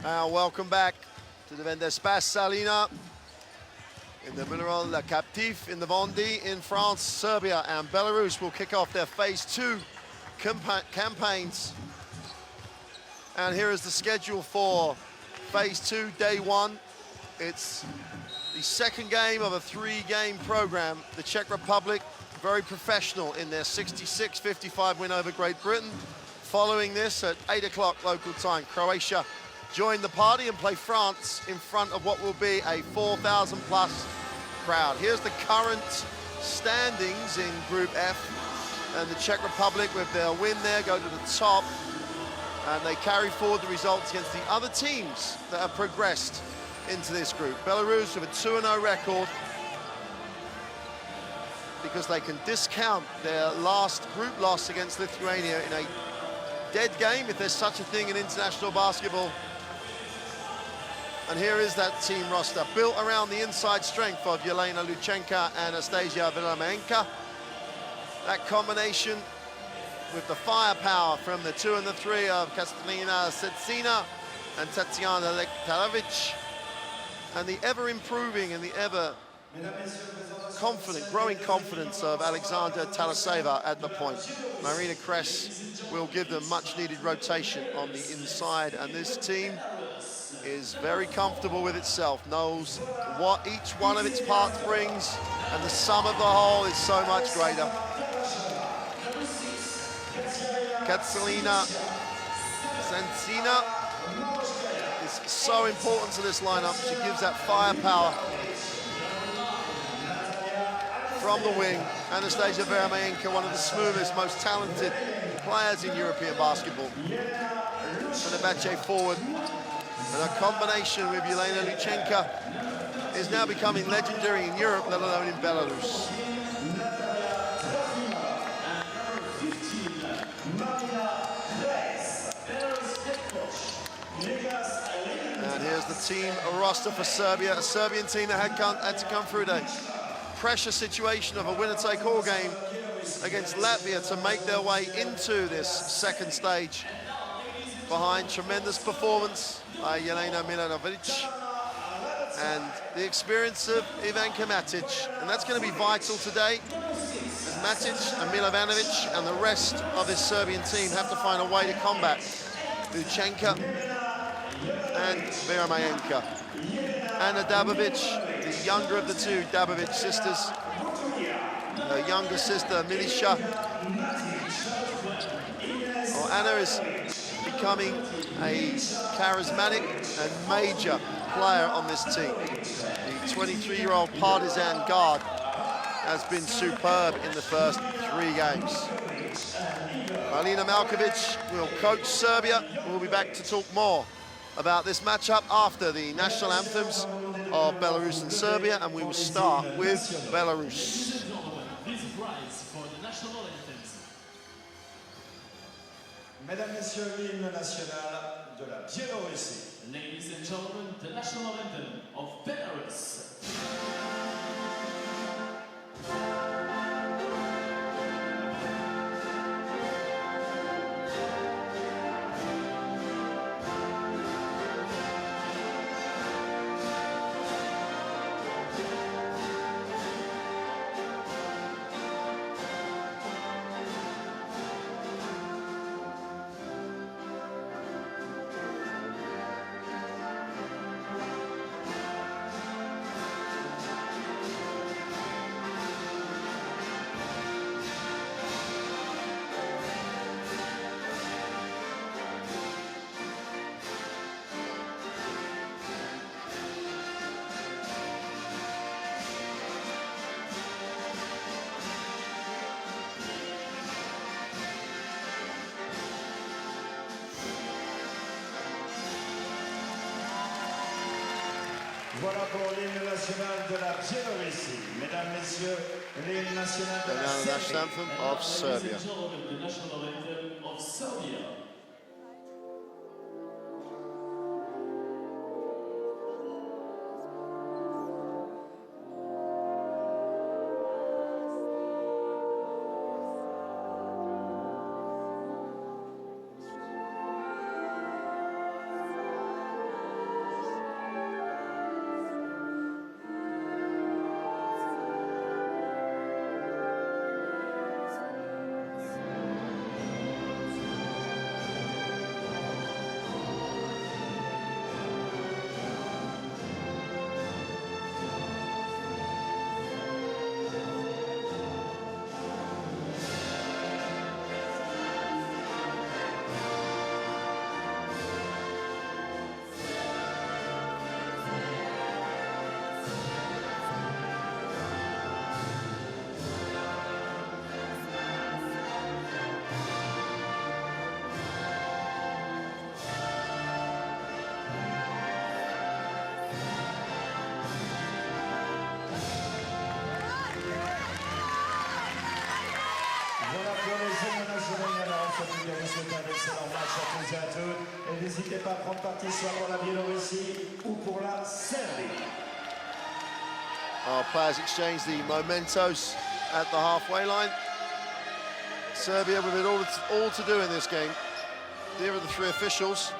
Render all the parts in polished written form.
Welcome back to the Vendespace Salina in the Mineral La Captif in the Vendée in France. Serbia and Belarus will kick off their phase 2 campaigns. And here is the schedule for phase 2, day 1. It's the second game of a 3-game program. The Czech Republic, very professional in their 66-55 win over Great Britain. Following this at 8 o'clock local time, Croatia join the party and play France in front of what will be a 4,000 plus crowd. Here's the current standings in Group F, and the Czech Republic with their win there go to the top, and they carry forward the results against the other teams that have progressed into this group. Belarus with a 2-0 record because they can discount their last group loss against Lithuania in a dead game, if there's such a thing in international basketball. And here is that team roster, built around the inside strength of Yelena Luchenka and Anastasia Vilamenka. That combination with the firepower from the 2 and the 3 of Katarina Setsina and Tatiana Lektarovic, and the ever-improving and the ever-confident, growing confidence of Alexandra Talaseva at the point. Marina Kress will give them much-needed rotation on the inside, and this team is very comfortable with itself, knows what each one of its parts brings, and the sum of the whole is so much greater. Katalina Sensina is so important to this lineup. She gives that firepower from the wing. Anastasia Veremyenka, one of the smoothest, most talented players in European basketball. Fenerbahce forward. And a combination with Yelena Luchenka is now becoming legendary in Europe, let alone in Belarus. And here's the team roster for Serbia, a Serbian team that had to come through the pressure situation of a winner-take-all game against Latvia to make their way into this second stage behind tremendous performance by Jelena Milanovic and the experience of Ivanka Matic. And that's going to be vital today, as Matic and Milovanovic and the rest of this Serbian team have to find a way to combat Luchenka and Veremyenka. Anna Dabovic, the younger of the two Dabovic sisters, her younger sister Milica. Well, Anna is becoming a charismatic and major player on this team. The 23-year-old partisan guard has been superb in the first 3 games. Marina Malkovic will coach Serbia. We'll be back to talk more about this matchup after the national anthems of Belarus and Serbia, and we will start with Belarus. Mesdames, Messieurs, l'hymne national de la Biélorussie. Ladies and gentlemen, the national anthem of Belarus. Voilà pour l'hymne national de la Biélorussie. Mesdames, Messieurs, l'hymne national de la national anthem of Serbia. The national anthem of Serbia. N'hésitez pas à prendre parti soit pour la Biélorussie ou pour la Serbie. Our players exchange the mementos at the halfway line. Serbia with it all to do in this game. Here are the three officials.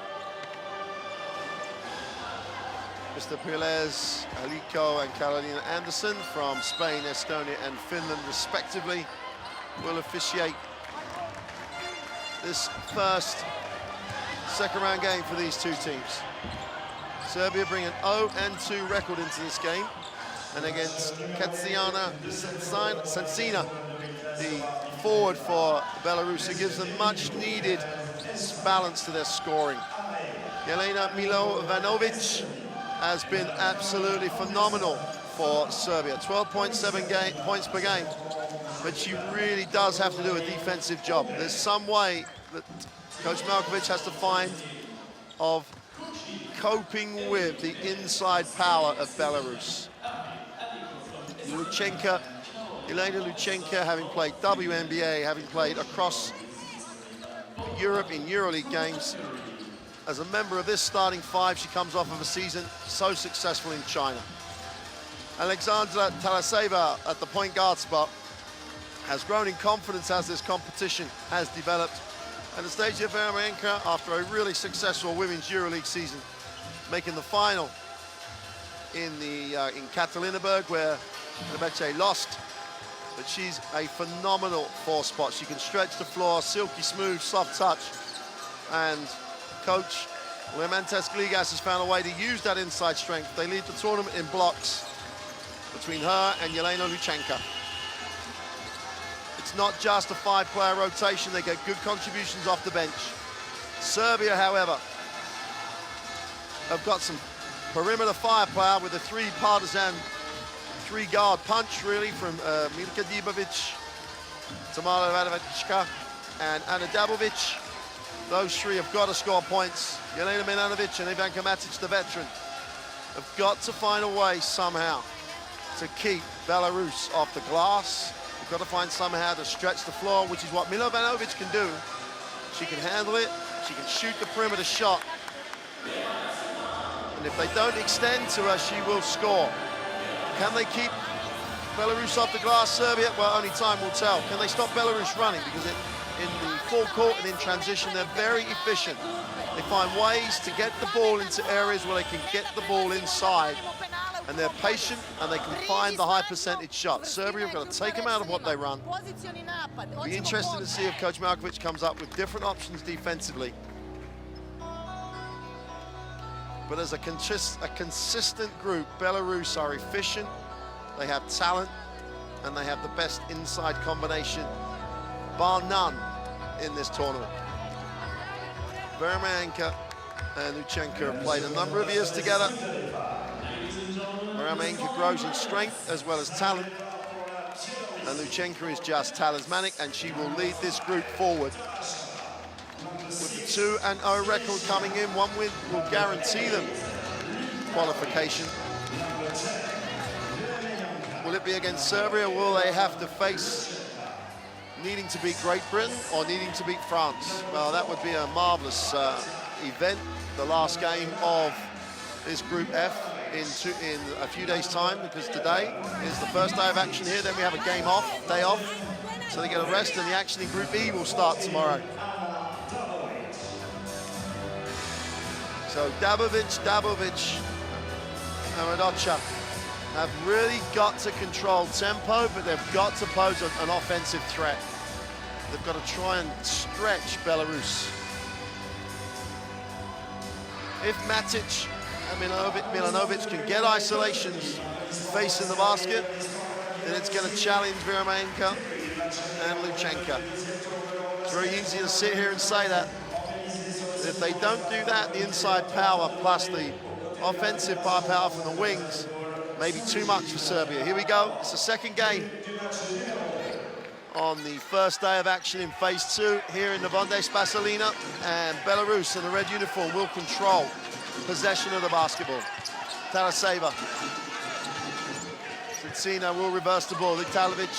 Mr. Piles, Aliko and Carolina Anderson from Spain, Estonia and Finland respectively will officiate this first second round game for these two teams. Serbia bring an 0-2 record into this game, and against Katsiana Sansina, the forward for Belarus, who gives them much needed balance to their scoring. Jelena Milovanovic has been absolutely phenomenal for Serbia, 12.7 points per game, but she really does have to do a defensive job. There's some way that Coach Malkovic has to find of coping with the inside power of Belarus. Elena Luchenko, having played WNBA, having played across Europe in EuroLeague games, as a member of this starting five, she comes off of a season so successful in China. Alexandra Talaseva at the point guard spot has grown in confidence as this competition has developed. Anastasia Vermenka, after a really successful Women's EuroLeague season, making the final in Katalininburg, where Nemeche lost. But she's a phenomenal four-spot. She can stretch the floor, silky smooth, soft touch. And coach Lemantas Gligas has found a way to use that inside strength. They lead the tournament in blocks between her and Jelena Luchenko. It's not just a five-player rotation. They get good contributions off the bench. Serbia, however, have got some perimeter firepower with a three-guard punch, really, from Milka Dibovic, Tamara Radovicka, and Ana Dabovic. Those three have got to score points. Jelena Milanovic and Ivanka Matic, the veteran, have got to find a way somehow to keep Belarus off the glass. They've got to find somehow to stretch the floor, which is what Milovanovic can do. She can handle it, she can shoot the perimeter shot. And if they don't extend to her, she will score. Can they keep Belarus off the glass, Serbia? Well, only time will tell. Can they stop Belarus running? Because in the full court and in transition, they're very efficient. They find ways to get the ball into areas where they can get the ball inside. And they're patient and they can find the high percentage shots. Serbia have got to take them out of what they run. It'll be interesting to see if Coach Malkovic comes up with different options defensively. But as a consistent group, Belarus are efficient, they have talent, and they have the best inside combination, bar none, in this tournament. Vermenka and Luchenko have played a number of years together. Vermenka grows in strength as well as talent, and Luchenko is just talismanic, and she will lead this group forward. With the 2-0 record coming in, one win will guarantee them qualification. Will it be against Serbia? Will they have to face needing to beat Great Britain or needing to beat France? Well, that would be a marvelous event, the last game of this Group F in a few days' time, because today is the first day of action here, then we have a day off, so they get a rest, and the action in Group E will start tomorrow. So Dabovic, and Radocha have really got to control tempo, but they've got to pose an offensive threat. They've got to try and stretch Belarus. If Matic and Milanovic can get isolations facing the basket, then it's going to challenge Vermenka and Luchenko. It's very easy to sit here and say that. If they don't do that, the inside power plus the offensive firepower from the wings may be too much for Serbia. Here we go. It's the second game on the first day of action in phase 2 here in the Vonde Spasalina, and Belarus in the red uniform will control possession of the basketball. Taraseva. Tsitsina will reverse the ball. Vitalovic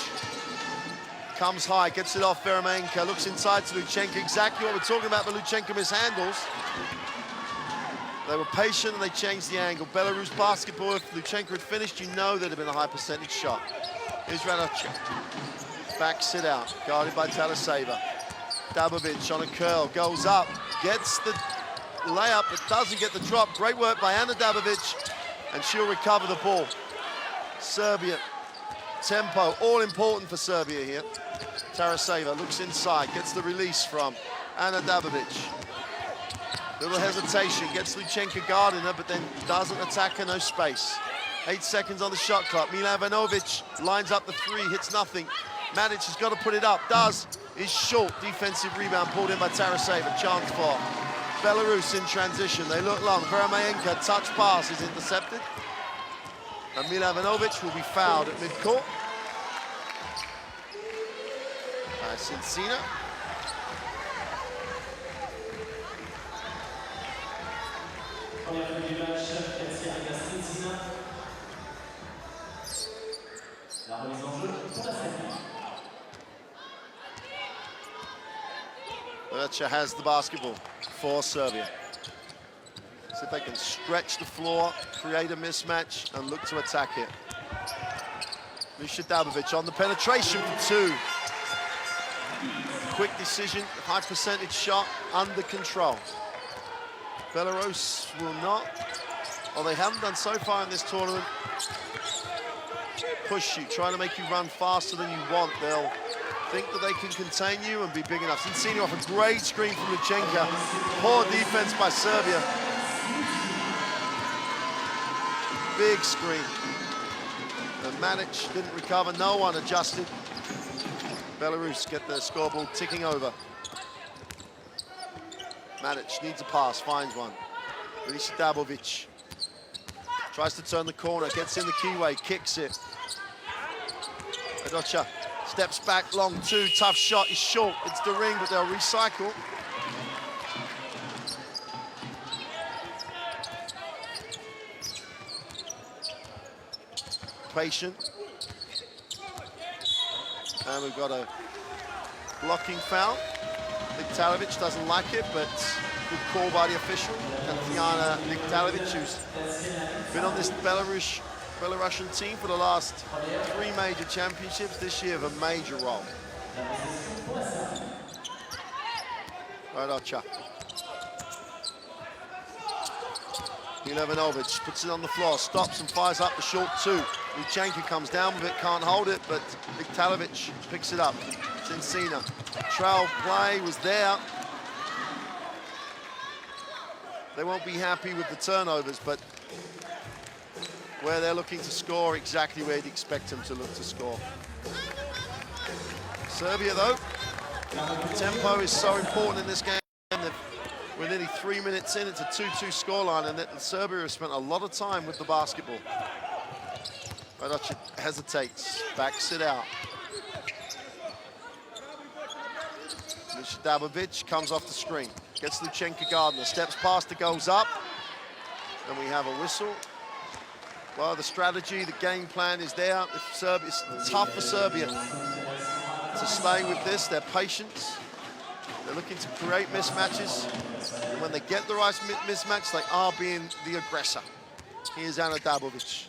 comes high, gets it off Vermenka, looks inside to Luchenko. Exactly what we're talking about, but Luchenko mishandles. They were patient and they changed the angle. Belarus basketball, if Luchenko had finished, you know there'd have been a high percentage shot. Here's Radocha. Back sit out, guarded by Talaseva. Dabovic on a curl, goes up, gets the layup, but doesn't get the drop. Great work by Ana Dabovic, and she'll recover the ball. Serbia, tempo, all important for Serbia here. Taraseva looks inside, gets the release from Ana Dabovic. Little hesitation, gets Luchenko guarding her, but then doesn't attack her, no space. 8 seconds on the shot clock. Milan Ivanovic lines up the three, hits nothing. Matic has got to put it up, does, is short. Defensive rebound pulled in by Taraseva, chance for Belarus in transition. They look long, Veramayenka, touch pass is intercepted. And Milan Ivanovic will be fouled at midcourt. Cincina. Bercha has the basketball for Serbia. See if they can stretch the floor, create a mismatch, and look to attack it. Misha Dabovic on the penetration for two. Quick decision, high percentage shot, under control. Belarus will not, or they haven't done so far in this tournament, push you, trying to make you run faster than you want. They'll think that they can contain you and be big enough. Cincina off a great screen from Luchenko. Poor defense by Serbia. Big screen. And Matic didn't recover, no one adjusted. Belarus get the scoreboard ticking over. Matic needs a pass, finds one. Release Dabovic. Tries to turn the corner, gets in the keyway, kicks it. Radocha steps back, long two, tough shot, is short. It's the ring, but they'll recycle. Patient. And we've got a blocking foul. Niktalovic doesn't like it, but good call by the official. Tatiana Niktalovic, who's been on this Belarusian team for the last 3 major championships. This year of a major role. Radocha. Milevanovic puts it on the floor, stops and fires up the short two. Luchenko comes down with it, can't hold it, but Niktalovic picks it up. Cincina. Trail play was there. They won't be happy with the turnovers, but where they're looking to score, exactly where you'd expect them to look to score. Serbia, though, tempo is so important in this game. We're nearly 3 minutes in, it's a 2-2 scoreline, and Serbia has spent a lot of time with the basketball. Radocha hesitates, backs it out. Misha Dabovic comes off the screen, gets Luchenko Gardner, steps past it, goes up, and we have a whistle. Well, the strategy, the game plan is there. It's tough for Serbia to stay with this, their patience. They're looking to create mismatches, and when they get the right mismatch, they are being the aggressor. Here's Ana Dabovic.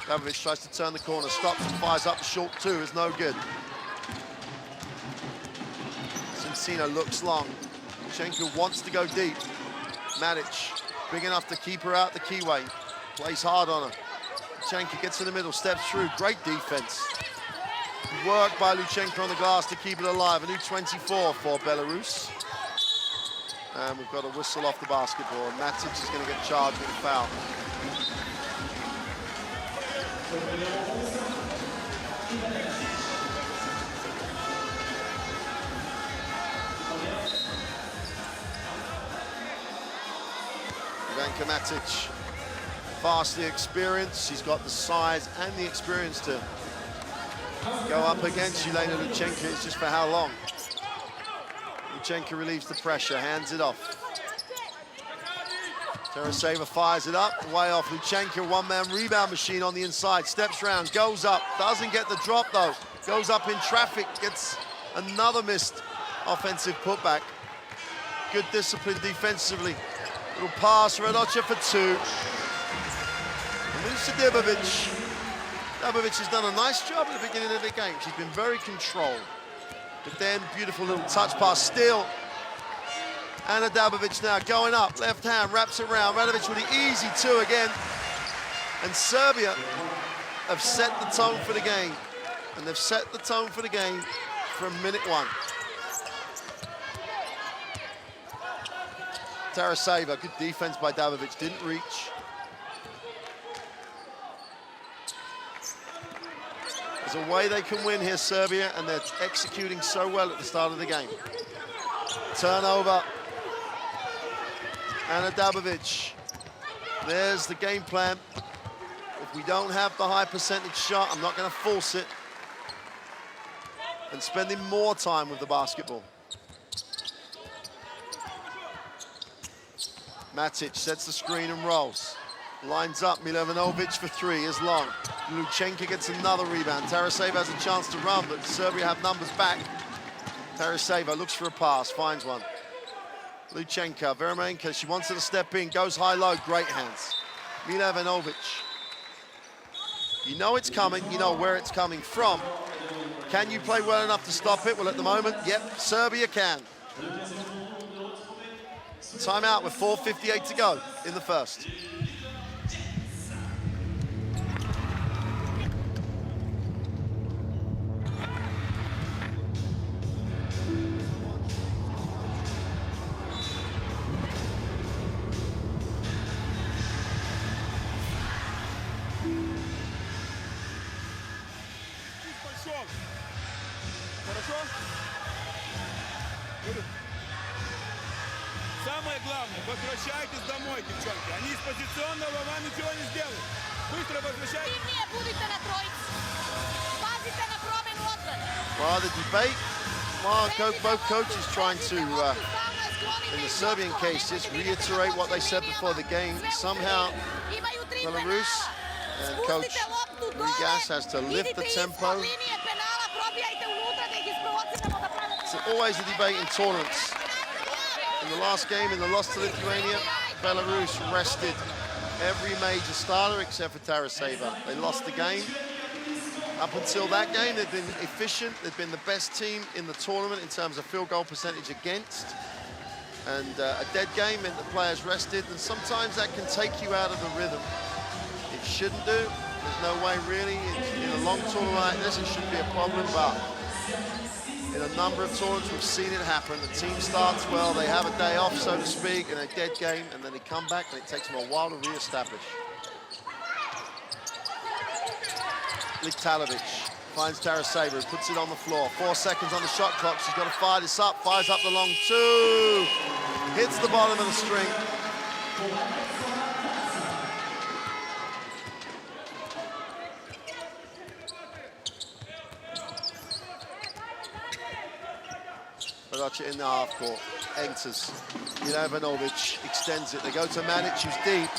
Dabovic tries to turn the corner, stops and fires up the short two, is no good. Cincina looks long. Luchenko wants to go deep. Matic, big enough to keep her out the keyway. Plays hard on her. Luchenko gets in the middle, steps through, great defense. Work by Luchenko on the glass to keep it alive. A new 24 for Belarus. And we've got a whistle off the basketball. Matic is going to get charged with a foul. Ivanka Matic, vastly experienced. He's got the size and the experience to go up against Yelena Luchenko. It's just for how long. Luchenko relieves the pressure, hands it off. Taraseva fires it up, way off. Luchenko, one-man rebound machine on the inside, steps round, goes up, doesn't get the drop though, goes up in traffic, gets another missed offensive putback. Good discipline defensively Little pass, Radocha for two. And moves to Dabovic. Dabovic has done a nice job at the beginning of the game. She's been very controlled. But then, beautiful little touch pass still. Anna Dabovic now going up, left hand, wraps it around. Radovic with the easy two again. And Serbia have set the tone for the game. And they've set the tone for the game from minute one. Taraseva, good defense by Dabovic, didn't reach. There's a way they can win here, Serbia, and they're executing so well at the start of the game. Turnover. Anna Dabovic. There's the game plan. If we don't have the high percentage shot, I'm not going to force it. And spending more time with the basketball. Matic sets the screen and rolls. Lines up, Milovanovic for three is long. Luchenko gets another rebound. Taraseva has a chance to run, but Serbia have numbers back. Taraseva looks for a pass, finds one. Luchenko, Veremenko, she wants her to step in, goes high-low, great hands. Milovanovic. You know it's coming, you know where it's coming from. Can you play well enough to stop it? Well, at the moment, yep, Serbia can. Timeout with 4:58 to go in the first. Самое главное, возвращайтесь домой, девчонки. Они из позиционного вам ничего не сделают. Быстро возвращайтесь. Well, the debate, both coaches trying to, in the Serbian case, just reiterate what they said before the game. Somehow, Belarus and Coach Rigas has to lift the tempo. It's always a debate in tournaments. In the last game, in the loss to Lithuania, Belarus rested every major starter except for Taraseva. They lost the game. Up until that game, they've been efficient. They've been the best team in the tournament in terms of field goal percentage against. And a dead game meant the players rested, and sometimes that can take you out of the rhythm. It shouldn't do. There's no way really. In a long tournament like this, it shouldn't be a problem, but in a number of tournaments, we've seen it happen. The team starts well, they have a day off, so to speak, in a dead game, and then they come back, and it takes them a while to re-establish. Liktalovic finds Taraseva, who puts it on the floor. 4 seconds on the shot clock. She's got to fire this up, fires up the long two. Hits the bottom of the string. Radocha in the half court, enters. Milovanovic extends it. They go to Manic, who's deep.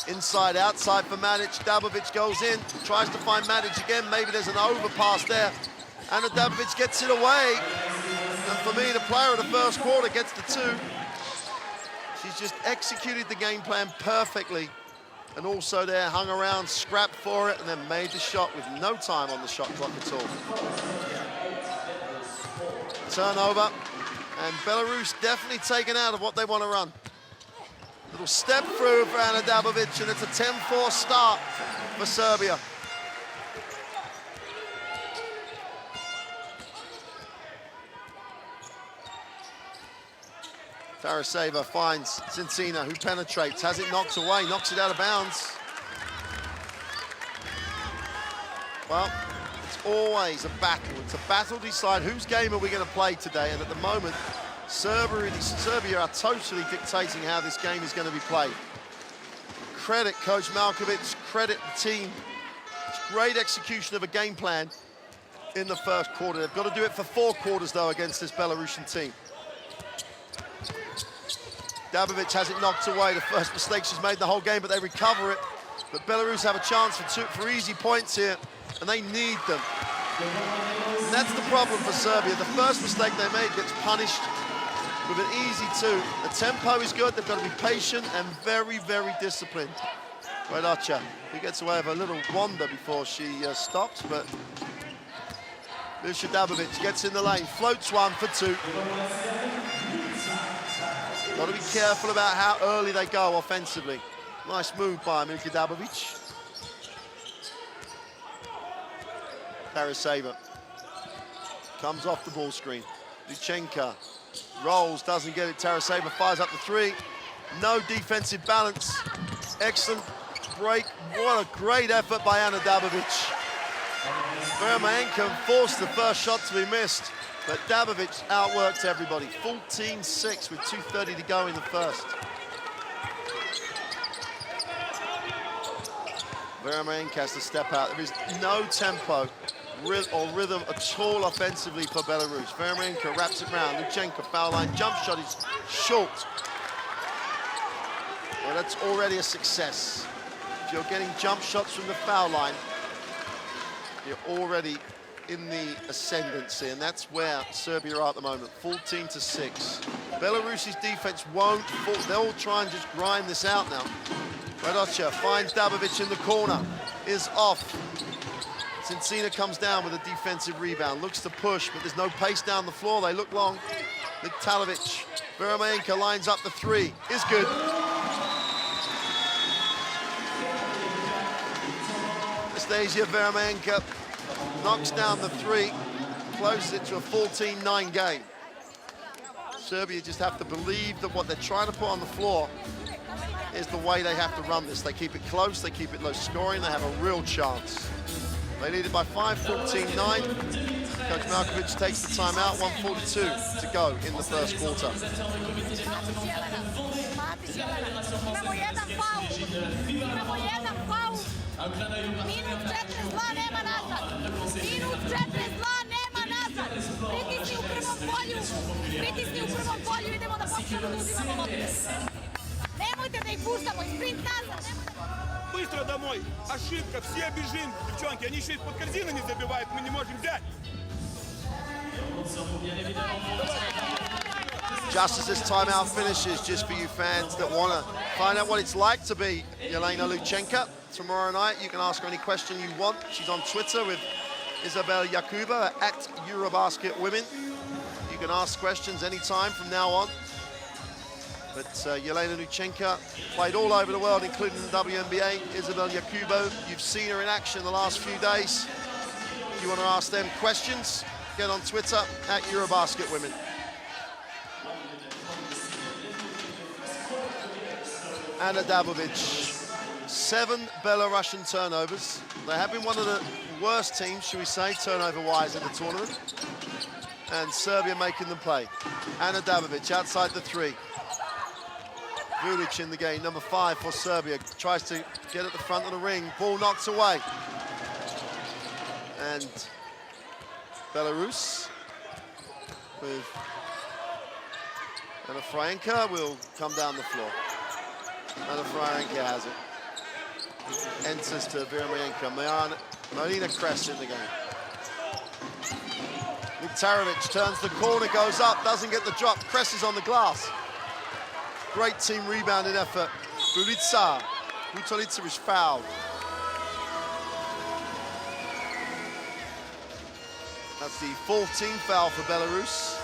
Inside, outside for Manic. Dabovic goes in, tries to find Manic again. Maybe there's an overpass there. Anna Dabovic gets it away. And for me, the player of the first quarter gets the two. She's just executed the game plan perfectly. And also there, hung around, scrapped for it, and then made the shot with no time on the shot clock at all. Turnover. And Belarus definitely taken out of what they want to run. Little step through for Anna Dabovic, and it's a 10-4 start for Serbia. Taraseva finds Zincina, who penetrates, has it knocked away, knocks it out of bounds. Well, it's always a battle. It's a battle to decide whose game are we going to play today, and at the moment, Serbia are totally dictating how this game is going to be played. Credit Coach Malkovic, credit the team. It's great execution of a game plan in the first quarter. They've got to do it for 4 quarters, though, against this Belarusian team. Dabovic has it knocked away. The first mistake she's made the whole game, but they recover it. But Belarus have a chance for easy points here, and they need them. And that's the problem for Serbia. The first mistake they made gets punished with an easy two. The tempo is good. They've got to be patient and very, very disciplined. Radocha, who gets away with a little wander before she stops, but Lucia Dabovic gets in the lane, floats one for two. Got to be careful about how early they go offensively. Nice move by Milka Dabovic. Taraseva comes off the ball screen. Luchenka rolls, doesn't get it. Taraseva fires up the three. No defensive balance. Excellent break. What a great effort by Ana Dabovic. Vermaenka forced the first shot to be missed, but Dabovic outworked everybody. 14-6 with 2:30 to go in the first. Vermaenka has to step out. There is no tempo or rhythm at all offensively for Belarus. Vermaenka wraps it round. Luchenka, foul line, jump shot is short. Well, that's already a success. If you're getting jump shots from the foul line, you're already in the ascendancy, and that's where Serbia are at the moment, 14-6. Belarus's defense won't fall. They'll try and just grind this out now. Radocha finds Dabovic in the corner, is off. Cincina comes down with a defensive rebound, looks to push, but there's no pace down the floor. They look long. Miktalovic, Vermaenka lines up the three, is good. Anastasia Vermaenka knocks down the three, closes it to a 14-9 game. Serbia just have to believe that what they're trying to put on the floor is the way they have to run this. They keep it close, they keep it low scoring, they have a real chance. They lead it by 5, 14-9. Coach Malkovich takes the timeout, 1:42 to go in the first quarter. Быстро домой. Ошибка, все бежим, девчонки. Они еще из-под корзины не забивают, мы не можем взять. Just as this timeout finishes, just for you fans that want to find out what it's like to be Yelena Luchenka tomorrow night, you can ask her any question you want. She's on Twitter with Isabel Yakuba at Eurobasket Women. You can ask questions anytime from now on. But Yelena Luchenka played all over the world, including the WNBA. Isabel Yakubo, you've seen her in action the last few days. If you want to ask them questions, get on Twitter at Eurobasket Women. Ana Dabovic, 7 Belarusian turnovers. They have been one of the worst teams, should we say, turnover-wise in the tournament. And Serbia making them play. Ana Dabovic outside the three. Vulic in the game, number 5 for Serbia. Tries to get at the front of the ring. Ball knocked away. And Belarus with Ana Fraenka will come down the floor. Ana Fraenka has it. Enters to Vermaenka. Marina Kress in the game. Miktarovic turns the corner, goes up, doesn't get the drop. Kress is on the glass. Great team rebounding effort. Bulica. Butalica is fouled. That's the 14th foul for Belarus.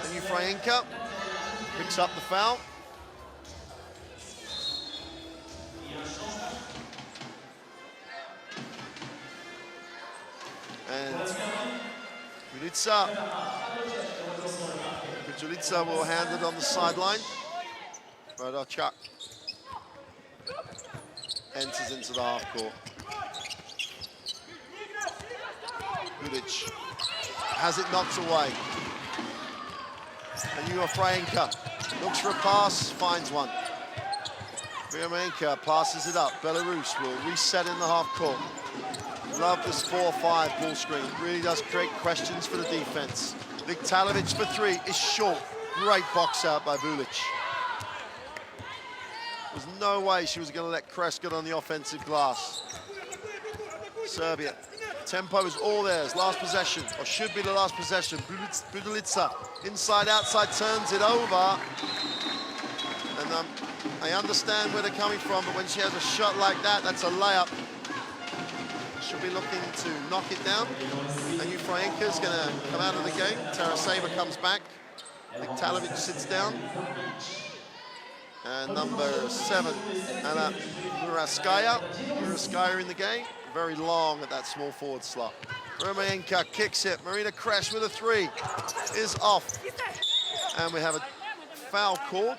And Fraenka picks up the foul. And Bulica will hand it on the sideline. Radochak enters into the half court. Bulic has it knocked away. And Fraenka looks for a pass, finds one. Vermaenka passes it up. Belarus will reset in the half court. Love this 4-5 ball screen. Really does create questions for the defense. Miktalovic for three is short. Great box out by Vulic. There's no way she was going to let Kress get on the offensive glass. Serbia Tempo is all theirs. Last possession, or should be the last possession. Budelica, inside, outside, turns it over. And I understand where they're coming from, but when she has a shot like that, that's a layup. She'll be looking to knock it down. And Ukrainka's going to come out of the game. Taraseva comes back. Viktalovic sits down. And number 7, Anna Muraskaya in the game. Very long at that small forward slot. Romayenka kicks it. Marina Kresh with a 3 is off. And we have a foul call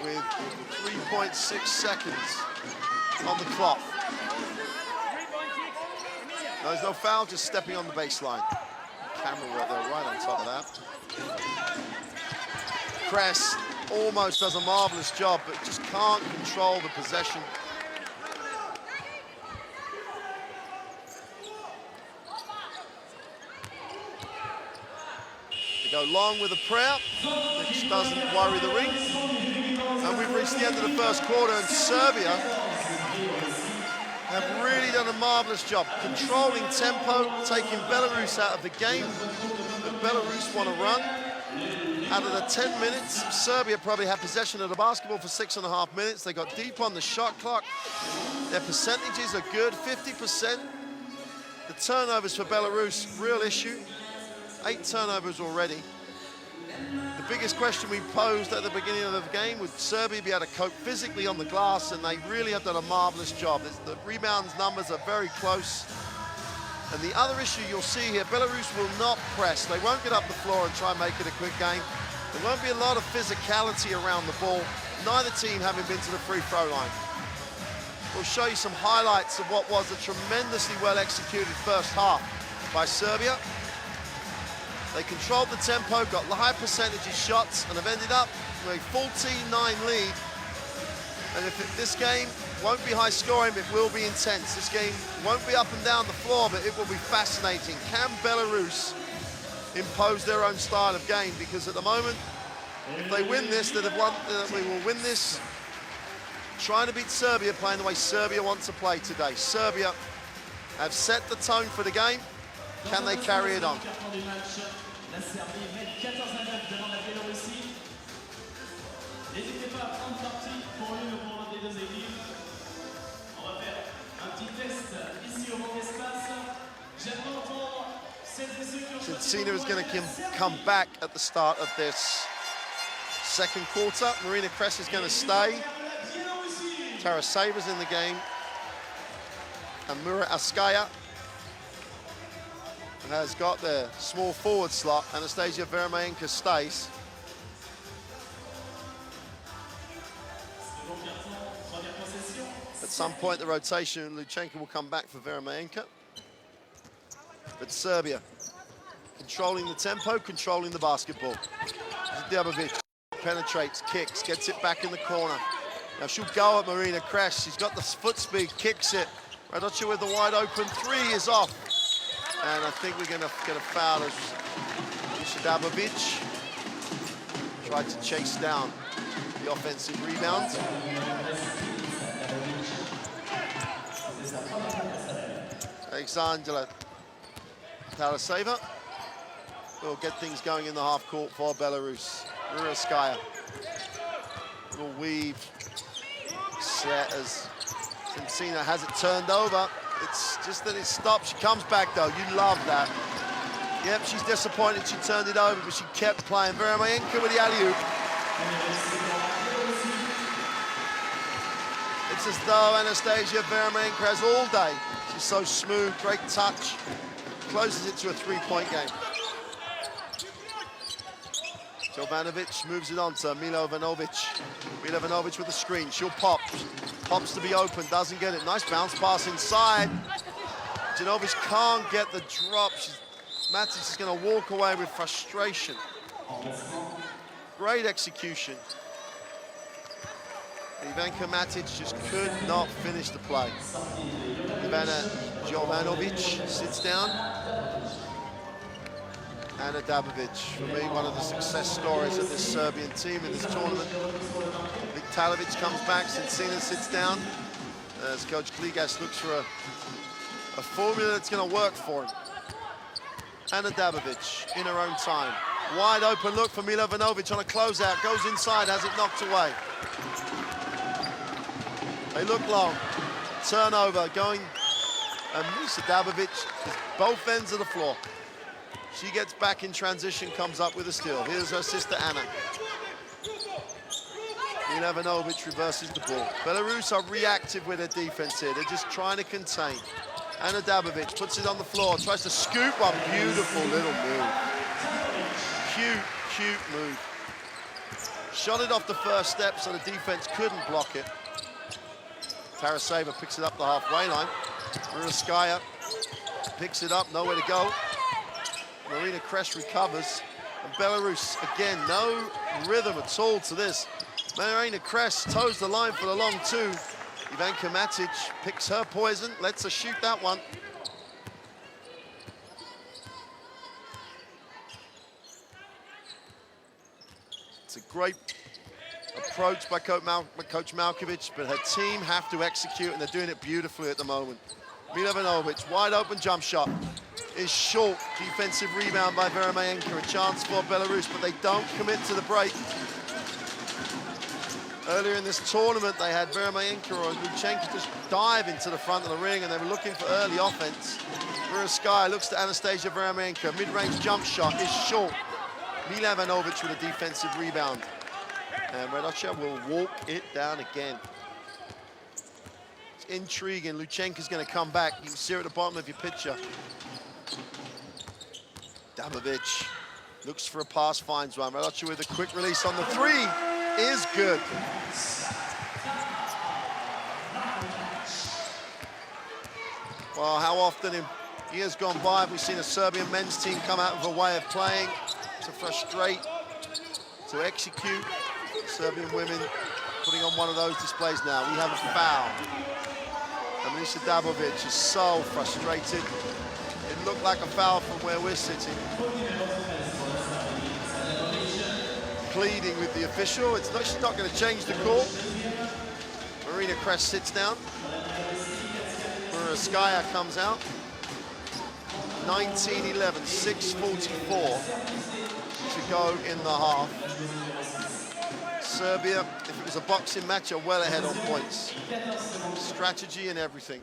with 3.6 seconds on the clock. No, there's no foul, just stepping on the baseline. Camera right there, right on top of that. Kress almost does a marvelous job, but just can't control the possession. They go long with a prayer, which doesn't worry the ring. And we've reached the end of the first quarter, and Serbia have really done a marvelous job controlling tempo, taking Belarus out of the game. But Belarus want to run. Out of the 10 minutes, Serbia probably had possession of the basketball for 6.5 minutes. They got deep on the shot clock. Their percentages are good, 50%. The turnovers for Belarus, real issue. 8 turnovers already. The biggest question we posed at the beginning of the game, would Serbia be able to cope physically on the glass? And they really have done a marvelous job. The rebounds numbers are very close. And the other issue you'll see here, Belarus will not press. They won't get up the floor and try and make it a quick game. There won't be a lot of physicality around the ball, neither team having been to the free throw line. We'll show you some highlights of what was a tremendously well-executed first half by Serbia. They controlled the tempo, got high percentage of shots, and have ended up with a 14-9 lead. And this game won't be high scoring, but it will be intense. This game won't be up and down the floor, but it will be fascinating. Can Belarus impose their own style of game? Because at the moment, if they win this, we will win this trying to beat Serbia, playing the way Serbia wants to play today. Serbia have set the tone for the game. Can they carry it on? La Serbie mène 14-9 devant la Biélorussie. N'hésitez pas à prendre parti pour l'une ou pour l'autre des deux équipes. On va faire un petit test ici au banc d'espace. J'aimerais entendre celles et ceux qui ont... Cina is going to come back at the start of this second quarter. Marina Kress is going to stay. Taraseva's in the game. And Muraskaya has got the small forward slot. Anastasia Vermayenka stays. At some point, the rotation, Luchenko will come back for Vermayenka. But Serbia controlling the tempo, controlling the basketball. Zdebovic penetrates, kicks, gets it back in the corner. Now she'll go at Marina Kresh. She's got the foot speed, kicks it. Radocha with the wide open 3 is off. And I think we're going to get a foul as Zdebovic tried to chase down the offensive rebound. Alexandra Taraseva will get things going in the half court for Belarus. Muraskaya, little weave set as Cina has it turned over. It's just that it stopped. She comes back though. You love that. Yep, she's disappointed she turned it over, but she kept playing. Vermayenka with the alley-oop. It's as though Anastasia Vermayenka has all day. She's so smooth, great touch. Closes it to a 3-point game. Jovanovic moves it on to Milovanovic. Milovanovic with the screen. She'll pop. Pops to be open, doesn't get it. Nice bounce pass inside. Janovic can't get the drop. Matic is going to walk away with frustration. Great execution. Ivanka Matic just could not finish the play. Ivana Jovanovic sits down. Ana Dabovic, for me, one of the success stories of this Serbian team in this tournament. Viktalovic comes back, Cina sits down. as Coach Kligas looks for a formula that's going to work for him. Ana Dabovic in her own time. Wide open look for Milovanovic on a closeout. Goes inside, has it knocked away. They look long. Turnover going. And Misa Dabovic is both ends of the floor. She gets back in transition, comes up with a steal. Here's her sister Anna. Milovanovic reverses the ball. Belarus are reactive with their defense here. They're just trying to contain. Ana Dabovic puts it on the floor, tries to scoop one. Beautiful little move. Cute move. Shot it off the first step so the defense couldn't block it. Taraseva picks it up the halfway line. Muraskaya picks it up, nowhere to go. Marina Kres recovers. And Belarus, again, no rhythm at all to this. Marina Kres toes the line for the long two. Ivanka Matic picks her poison, lets her shoot that one. It's a great approach by Coach Malkovich, but her team have to execute, and they're doing it beautifully at the moment. Milovanovic, wide open jump shot is short. Defensive rebound by Veremayenko, a chance for Belarus, but they don't commit to the break. Earlier in this tournament, they had Veremayenko or Luchenko just dive into the front of the ring, and they were looking for early offense. Muraskaya looks to Anastasia Veremayenko. Mid-range jump shot is short. Milovanovic with a defensive rebound. And Radocha will walk it down again. It's intriguing. Luchenko's going to come back. You can see her at the bottom of your picture. Dabovic looks for a pass, finds one. Radocha with a quick release on the three is good. Well, how often in years gone by have we seen a Serbian men's team come out with a way of playing to frustrate, to execute? Serbian women putting on one of those displays now. We have a foul. And Misa Dabovic is so frustrated. It looked like a foul from where we're sitting. Pleading with the official. She's not going to change the call. Marina Kres sits down. Muraskaya comes out. 19-11, 6:44 to go in the half. Serbia, if it was a boxing match, are well ahead on points. Strategy and everything.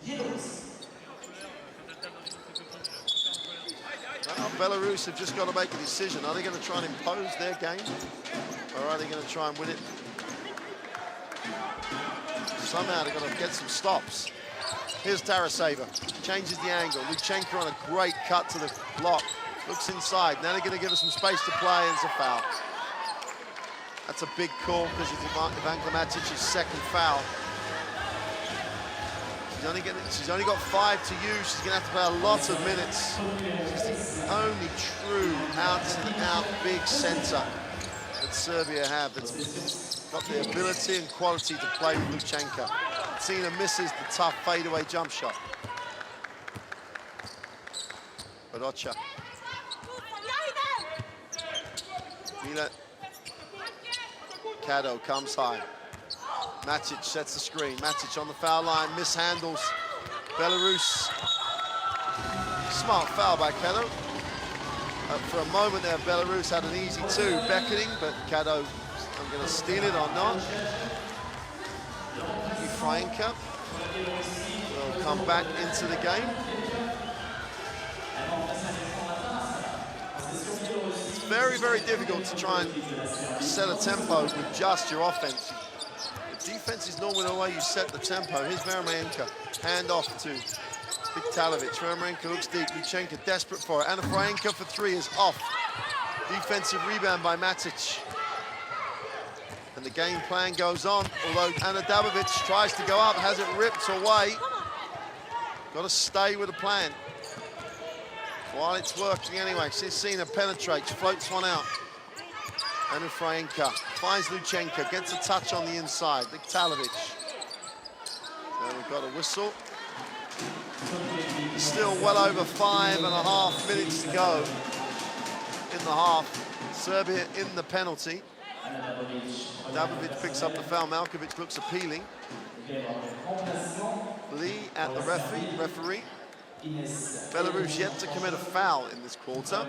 Now, Belarus have just got to make a decision. Are they going to try and impose their game? Or are they going to try and win it? Somehow they're going to get some stops. Here's Taraseva, changes the angle. Luchenko on a great cut to the block. Looks inside. Now they're going to give us some space to play, and it's a foul. That's a big call because it's Ivanka Matic's second foul. She's only got 5 to use. She's going to have to play a lot of minutes. She's the only true out-and-out big centre that Serbia have that's got the ability and quality to play with Luchenko. Tina misses the tough fadeaway jump shot. Radocha. Mila. Kado comes high. Matic sets the screen. Matic on the foul line, mishandles Belarus. Smart foul by Kado. For a moment there, Belarus had an easy two, beckoning, but Kado, I'm going to steal it or not. Efrainka will come back into the game. It's very, very difficult to try and set a tempo with just your offense. The defense is normally the way you set the tempo. Here's Veremayenko, hand off to Viktalovic. Veremayenko looks deep. Luchenko desperate for it. And Efrainka for three is off. Defensive rebound by Matic. And the game plan goes on, although Ana Dabovic tries to go up, has it ripped away. Got to stay with the plan. While it's working anyway, Sisina penetrates, floats one out. And Efrainka finds Luchenko, gets a touch on the inside. Viktalovic. And we've got a whistle. Still well over 5.5 minutes to go in the half. Serbia in the penalty. Dabovic picks up the foul. Malkovich looks appealing. Lee at the referee. Belarus yet to commit a foul in this quarter.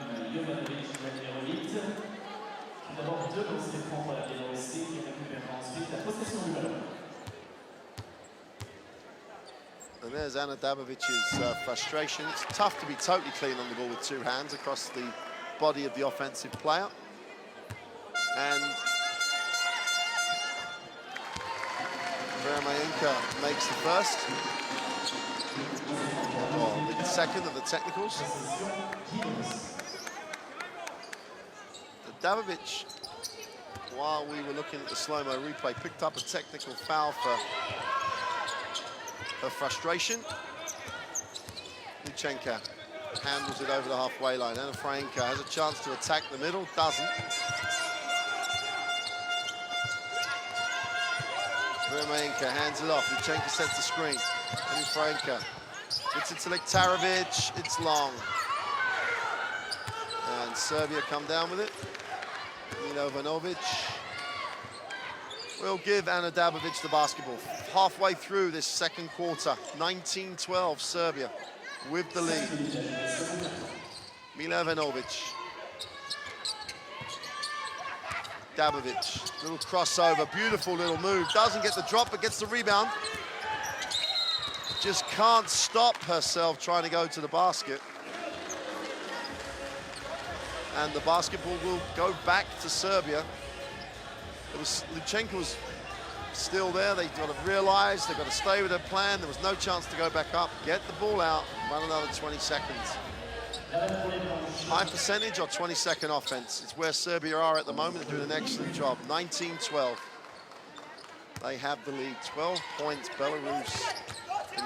And there's Ana Dabovic's frustration. It's tough to be totally clean on the ball with two hands across the body of the offensive player. And Vermayenka makes the first. Or the second of the technicals. Dabovic, while we were looking at the slow-mo replay, picked up a technical foul for her frustration. Luchenko handles it over the halfway line. Ana Fraenka has a chance to attack the middle, doesn't. Vermayenka hands it off. Luchenko sets the screen. Ana Fraenka gets it to Liktarovic. It's long. And Serbia come down with it. Milovanovic will give Ana Dabovic the basketball. Halfway through this second quarter, 19-12 Serbia with the lead. Milovanovic. Dabovic, little crossover, beautiful little move. Doesn't get the drop, but gets the rebound. Just can't stop herself trying to go to the basket. And the basketball will go back to Serbia. Luchenko was still there. They've got to realize they've got to stay with their plan. There was no chance to go back up. Get the ball out, run another 20 seconds. High percentage or 20-second offense. It's where Serbia are at the moment. They're doing an excellent job. 19-12. They have the lead. 12 points, Belarus, in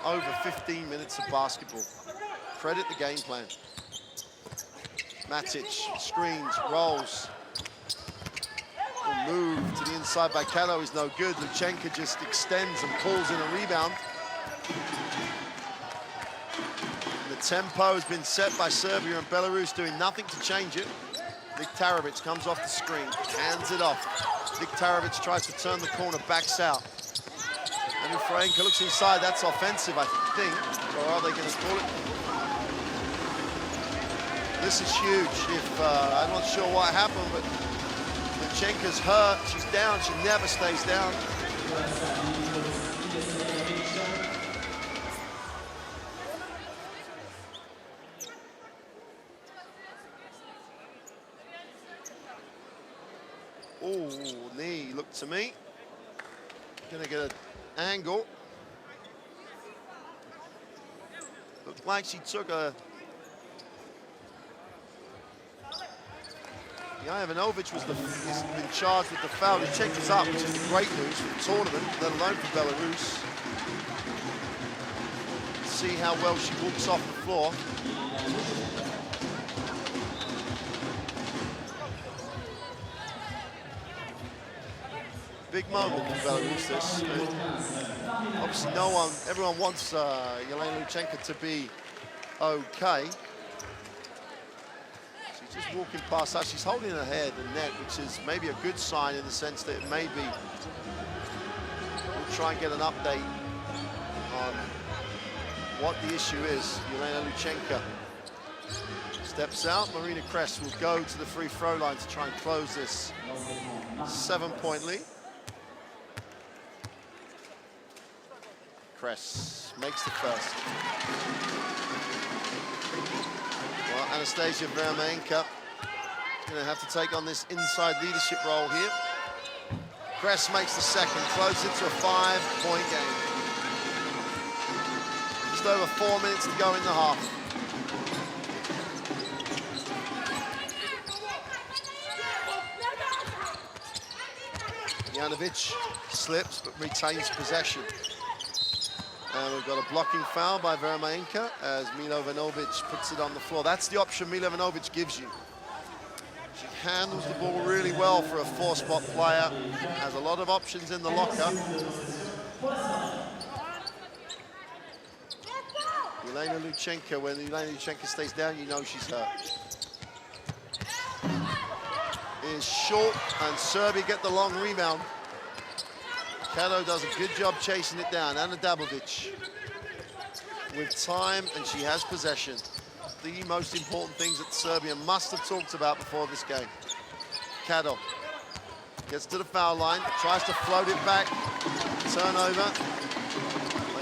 over 15 minutes of basketball. Credit the game plan. Matic screens, rolls. Move to the inside by Kato is no good. Luchenko just extends and pulls in a rebound. And the tempo has been set by Serbia and Belarus, doing nothing to change it. Liktarovic comes off the screen, hands it off. Liktarovic tries to turn the corner, backs out. And Fraenka looks inside. That's offensive, I think. Or are they going to call it? This is huge. I'm not sure what happened, but Luchenko's hurt. She's down. She never stays down. Oh, knee. Look to me. Gonna get an angle. Looked like she took a. Ivanovic has been charged with the foul. Luchenko's up, which is great news for the tournament, let alone for Belarus. See how well she walks off the floor. Big moment for Belarus, this. Obviously everyone wants Yelena Luchenko to be okay. Just walking past her, she's holding her head and neck, which is maybe a good sign in the sense that it may be. We'll try and get an update on what the issue is. Yelena Luchenko steps out. Marina Kress will go to the free throw line to try and close this 7-point lead. Kress makes the first. Well, Anastasia Vermayenka is going to have to take on this inside leadership role here. Kress makes the second, close it to a 5-point game. Just over 4 minutes to go in the half. Janovic slips but retains possession. And we've got a blocking foul by Vermayenka as Milovanovic puts it on the floor. That's the option Milovanovic gives you. She handles the ball really well for a four-spot player. Has a lot of options in the locker. Yelena Luchenko, when Yelena Luchenko stays down, you know she's hurt. Is short, and Serbia get the long rebound. Kado does a good job chasing it down. Ana Dabovic with time, and she has possession. The most important things that Serbia must have talked about before this game. Kado gets to the foul line, tries to float it back, turnover.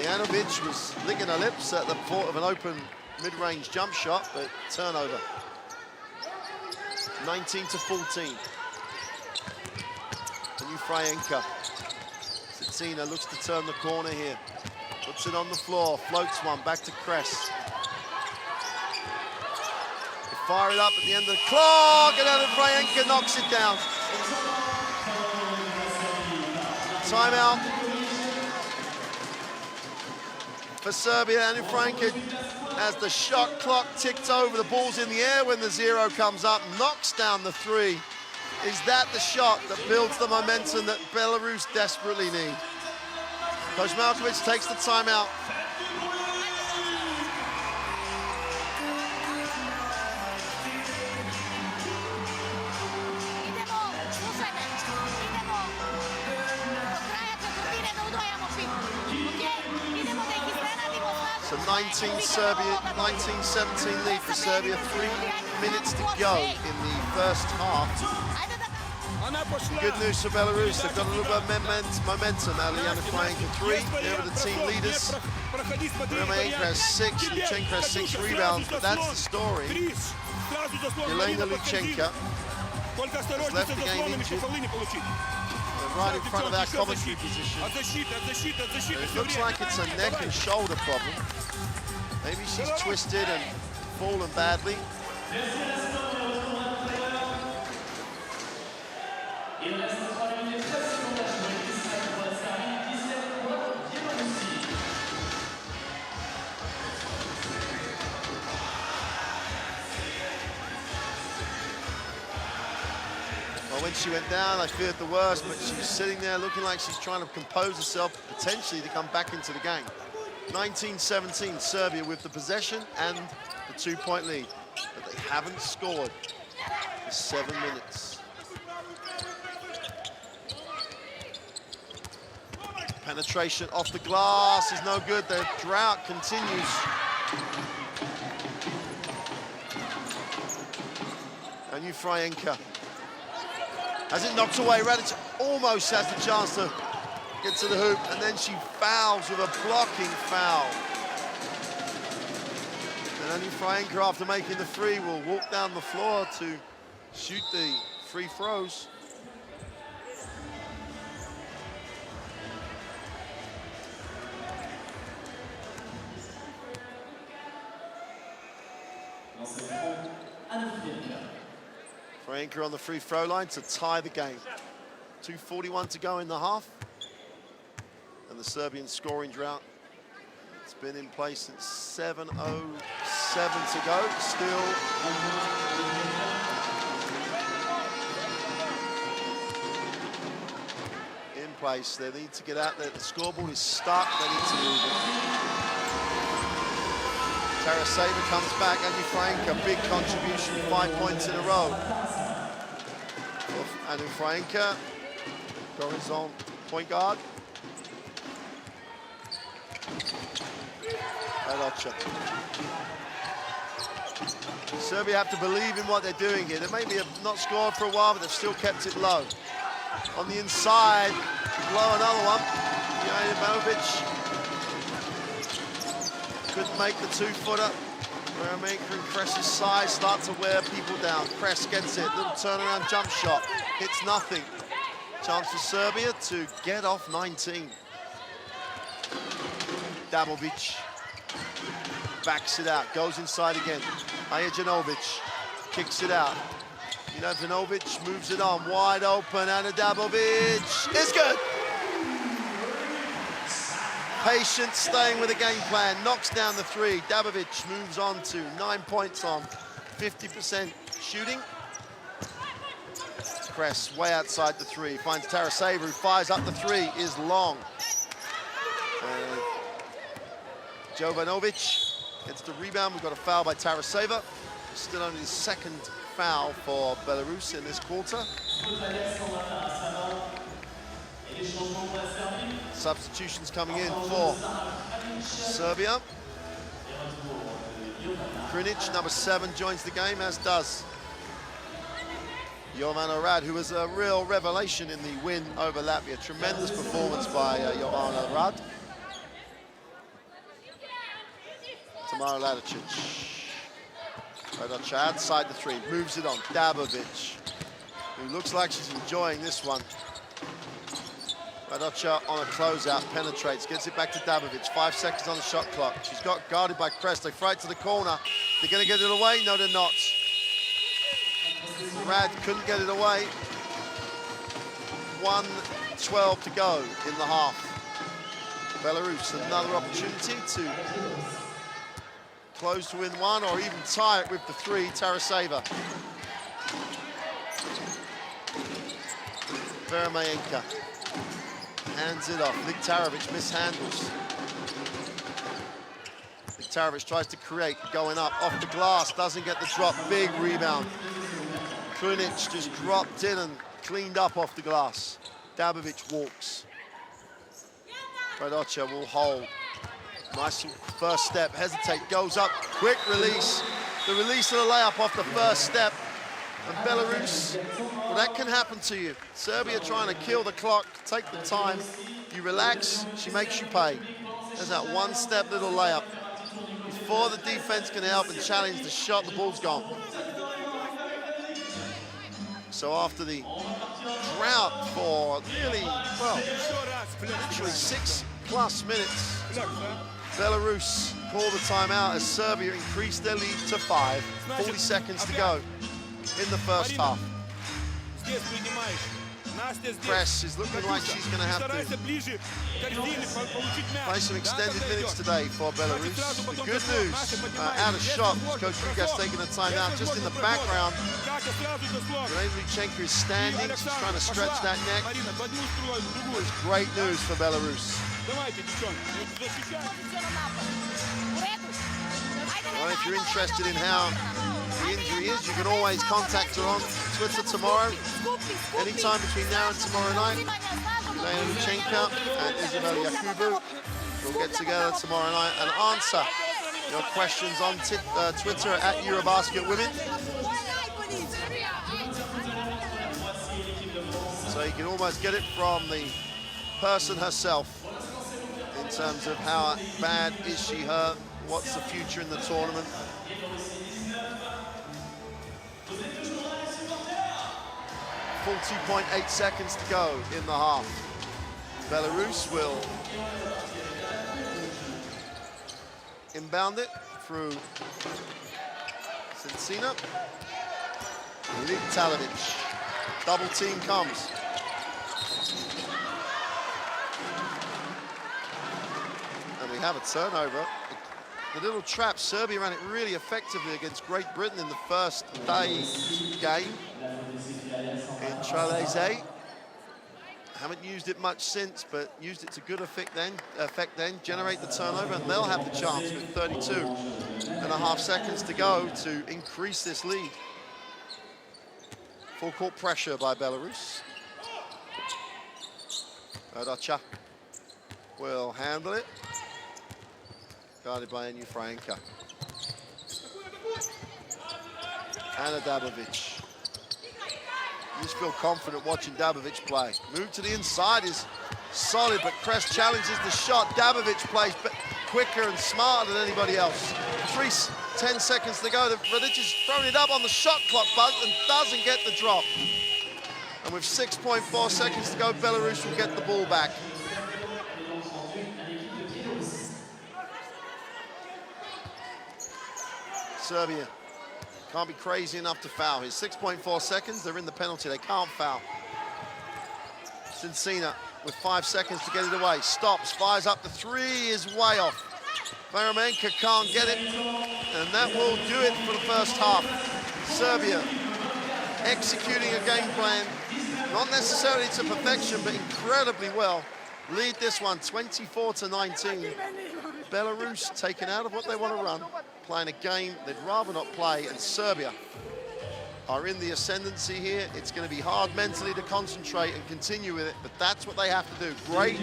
Janovic was licking her lips at the thought of an open mid-range jump shot, but turnover. 19-14. And Fryenka. Tsitsina looks to turn the corner here. Puts it on the floor, floats one, back to Kress. They fire it up at the end of the clock, and Fryenka knocks it down. Timeout for Serbia. And Fryenka, as the shot clock ticked over, the ball's in the air when the 0 comes up, knocks down the 3. Is that the shot that builds the momentum that Belarus desperately need? Coach Malkovich takes the timeout. So 19-17 lead for Serbia, 3 minutes to go in the first half. Good news for Belarus, they've got a little bit of momentum. Aliana Fryenka 3, there are the team leaders. Romaenko has 6, Luchenko has 6 rebounds, but that's the story. Elena Luchenko has left the game injured. Right in front of our commentary position. It looks like it's a neck and shoulder problem. Maybe she's twisted and fallen badly. Well, when she went down, I feared the worst, but she was sitting there looking like she's trying to compose herself, potentially to come back into the game. 19-17, Serbia with the possession and the 2-point lead, but they haven't scored for 7 minutes. Penetration off the glass is no good. The drought continues. And Fryenka has it knocked away. Radic almost has the chance to get to the hoop, and then she fouls with a blocking foul. And then Fryenka, after making the 3, will walk down the floor to shoot the free throws. Fryenka on the free throw line to tie the game. 2:41 to go in the half. And the Serbian scoring drought, it's been in place since 7:07 to go. Still in place. They need to get out there. The scoreboard is stuck. They need to move it. Taraseva comes back, and Fryenka, big contribution, 5 points in a row. And Fryenka, horizontal point guard. Serbia have to believe in what they're doing here. They maybe have not scored for a while, but they've still kept it low. On the inside, blow another one. Janovic couldn't make the 2-footer. Romaenko and Kress's size start to wear people down. Kress gets it, little turnaround jump shot. Hits nothing. Chance for Serbia to get off 19. Dabovic backs it out, goes inside again. Janovic kicks it out. Janovic moves it on, wide open, and Dabovic is good. Patient, staying with the game plan, knocks down the 3. Dabovic moves on to 9 points on 50% shooting. Kress way outside the 3, finds Taraseva, who fires up the 3, is long. Jovanovic gets the rebound. We've got a foul by Taraseva. Still only the 2nd foul for Belarus in this quarter. Substitutions coming in for Serbia. Krunic, number 7, joins the game, as does Jovan Arad, who was a real revelation in the win over Latvia. Tremendous performance by Jovan Arad. Tamara Ladicic. Radocha outside the 3, moves it on. Dabovic, who looks like she's enjoying this one. Radocha on a closeout, penetrates, gets it back to Dabovic. 5 seconds on the shot clock. She's got guarded by Kress. They fly it to the corner. They're going to get it away? No, they're not. Rad couldn't get it away. 1:12 to go in the half. Belarus, another opportunity to close to win 1 or even tie it with the 3. Taraseva. Veremayenka hands it off. Viktarovic mishandles. Viktarovic tries to create, going up, off the glass, doesn't get the drop, big rebound. Krunic just dropped in and cleaned up off the glass. Dabovic walks. Radocha will hold. Nice first step, hesitate, goes up, quick release. The release of the layup off the first step. And Belarus, well, that can happen to you. Serbia trying to kill the clock, take the time. You relax, she makes you pay. There's that one-step little layup. Before the defense can help and challenge the shot, the ball's gone. So after the drought for really, well, literally 6+ minutes, Belarus called the timeout as Serbia increased their lead to 5. 40 seconds to go in the first half. Kress is looking like she's going to have to play some extended minutes today for Belarus. The good news, out of shot, Coach Rugas taking a timeout. Just in the background, Grenadichenko is standing, she's trying to stretch that neck. It's great news for Belarus. Well, if you're interested in how the injury is, you can always contact her on Twitter tomorrow. Anytime between now and tomorrow night, Grenadichenko and Isabel Yakubu will get together tomorrow night and answer your questions on Twitter at Eurobasket Women. So you can almost get it from the person herself in terms of how bad is she hurt, what's the future in the tournament. 40.8 seconds to go in the half. Belarus will inbound it through Cincina. Viktarovic. Double team comes. And we have a turnover. The little trap, Serbia ran it really effectively against Great Britain in the first day game in Tralese. Haven't used it much since, but used it to good effect then, generate the turnover, and they'll have the chance with 32.5 seconds to go to increase this lead. Full court pressure by Belarus. Radocha will handle it. Guarded by Enu Fraenka. Anna Dabovic. You just feel confident watching Dabovic play. Move to the inside is solid, but Kress challenges the shot. Dabovic plays quicker and smarter than anybody else. 10 seconds to go. Radic is throwing it up on the shot clock, but and doesn't get the drop. And with 6.4 seconds to go, Belarus will get the ball back. Serbia can't be crazy enough to foul. Here's 6.4 seconds. They're in the penalty. They can't foul. Cincina with 5 seconds to get it away. Stops, fires up. The 3 is way off. Veremayenka can't get it. And that will do it for the first half. Serbia executing a game plan, not necessarily to perfection, but incredibly well. Lead this one 24-19. Belarus taken out of what they want to run, playing a game they'd rather not play, and Serbia are in the ascendancy here. It's going to be hard mentally to concentrate and continue with it, but that's what they have to do. Great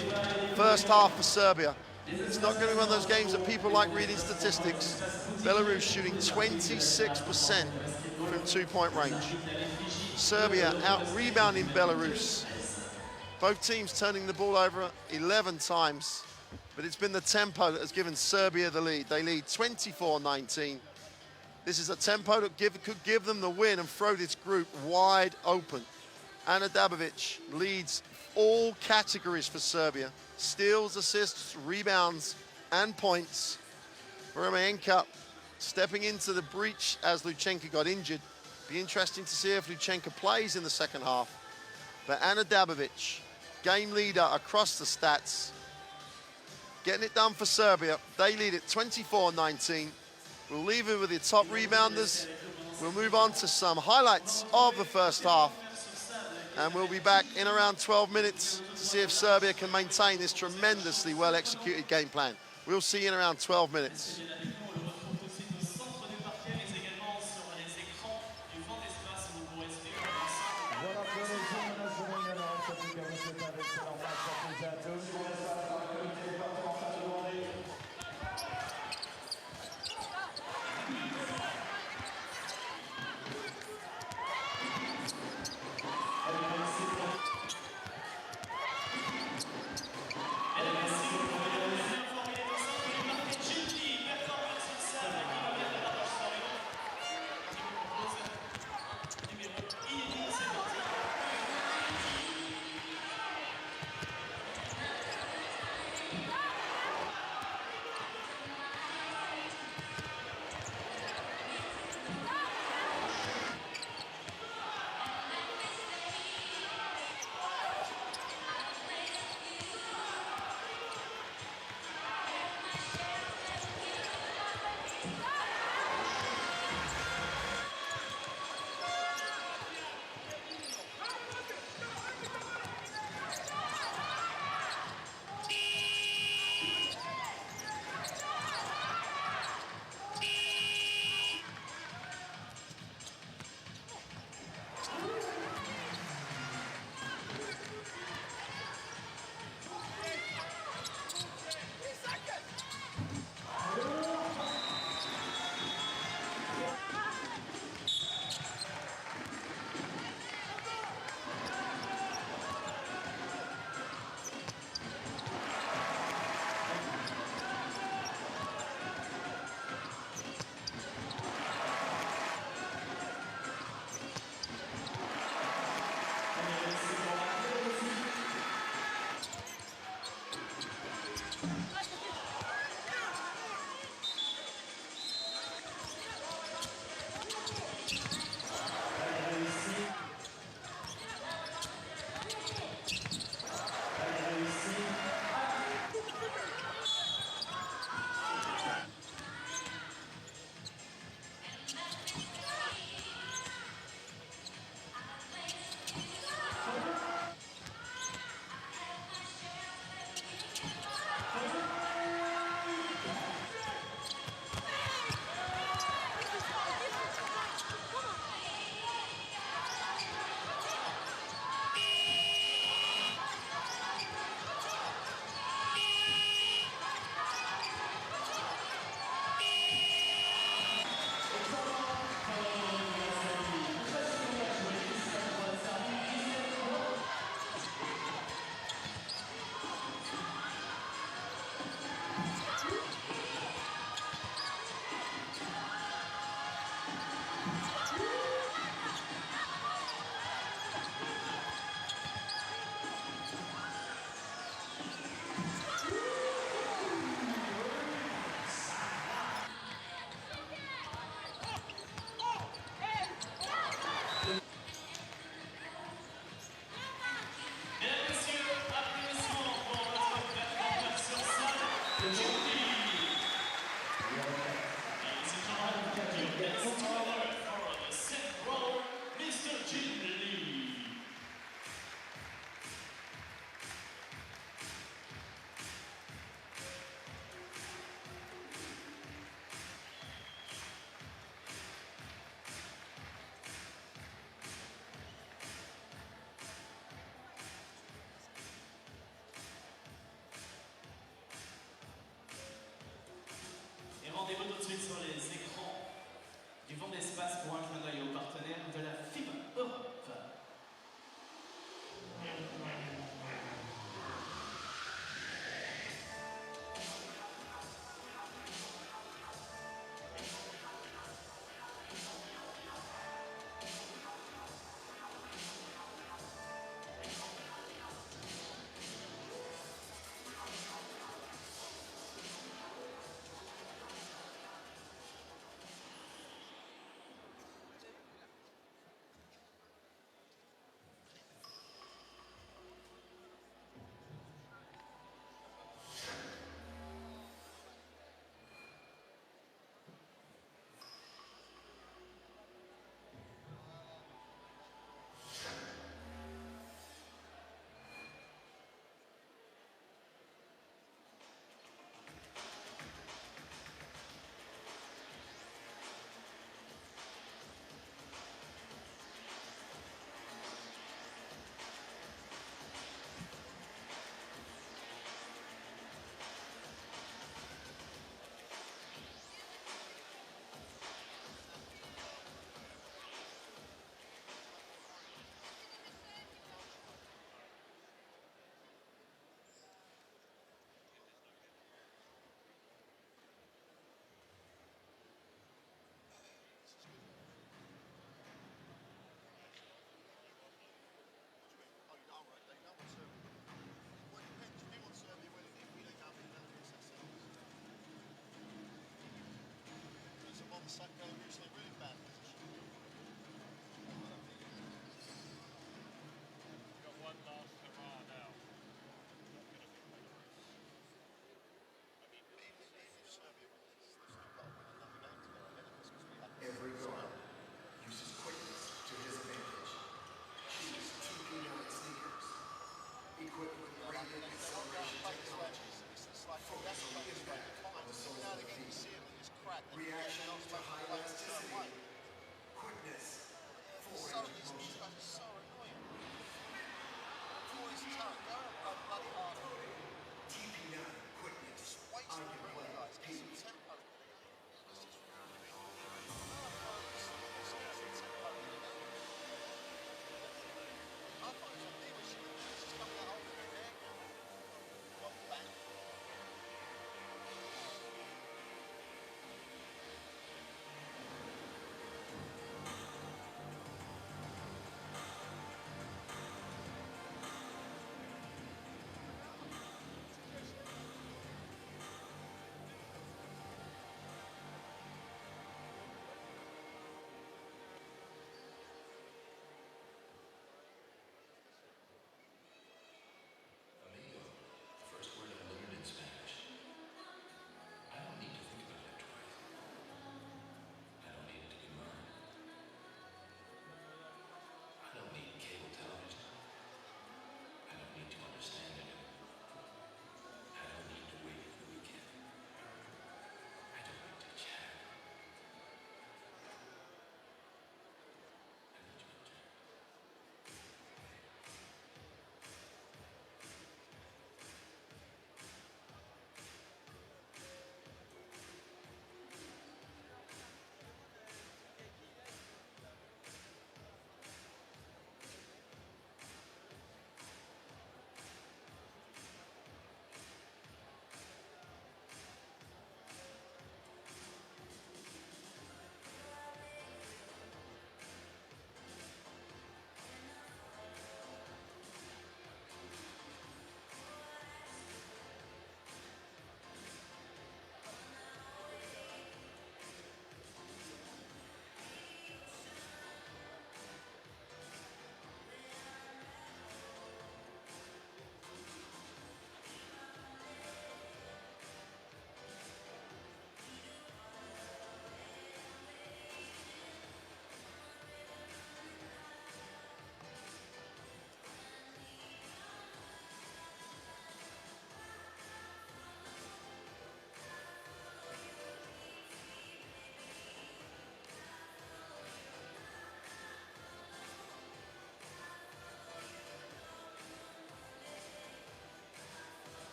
first half for Serbia. It's not going to be one of those games that people like reading statistics. Belarus shooting 26% from two-point range. Serbia out-rebounding Belarus. Both teams turning the ball over 11 times, but it's been the tempo that has given Serbia the lead. They lead 24-19. This is a tempo that could give them the win and throw this group wide open. Ana Dabovic leads all categories for Serbia. Steals, assists, rebounds, and points. Romanenka stepping into the breach as Luchenko got injured. Be interesting to see if Luchenko plays in the second half. But Ana Dabovic, game leader across the stats, getting it done for Serbia. They lead it 24-19. We'll leave it with the top rebounders. We'll move on to some highlights of the first half. And we'll be back in around 12 minutes to see if Serbia can maintain this tremendously well-executed game plan. We'll see you in around 12 minutes.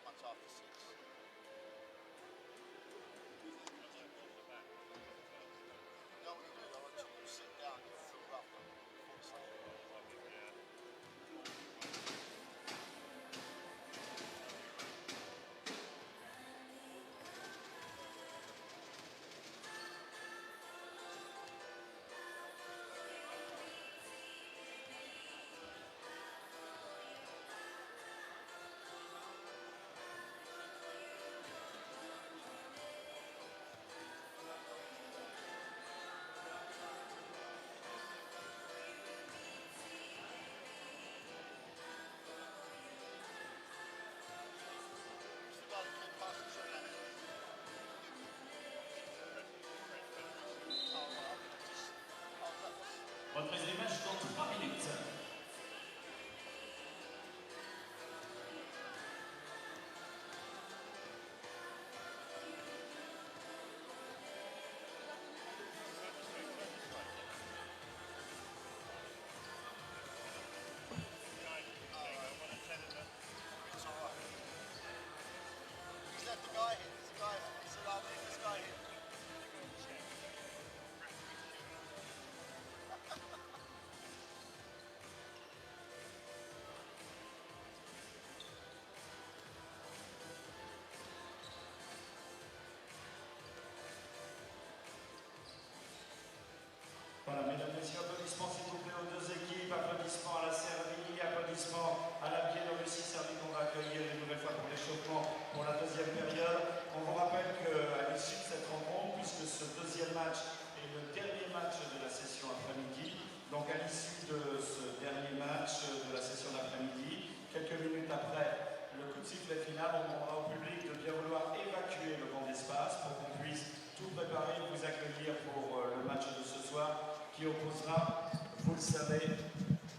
much after 6. No, we do. I want you to sit down. You feel rough. Reprise du match dans 3 minutes. Voilà, mesdames, messieurs, applaudissements s'il vous plaît aux deux équipes, applaudissements à la Serbie, applaudissements à la Biélorussie. Serbie qu'on va accueillir une nouvelle fois pour l'échauffement pour la deuxième période. On vous rappelle qu'à l'issue de cette rencontre, puisque ce deuxième match est le dernier match de la session après-midi, donc à l'issue de ce dernier match de la session d'après-midi, quelques minutes après le coup de sifflet final, on demandera au public de bien vouloir évacuer le banc d'espace pour qu'on puisse tout préparer, vous accueillir pour le match de ce soir qui opposera, vous le savez,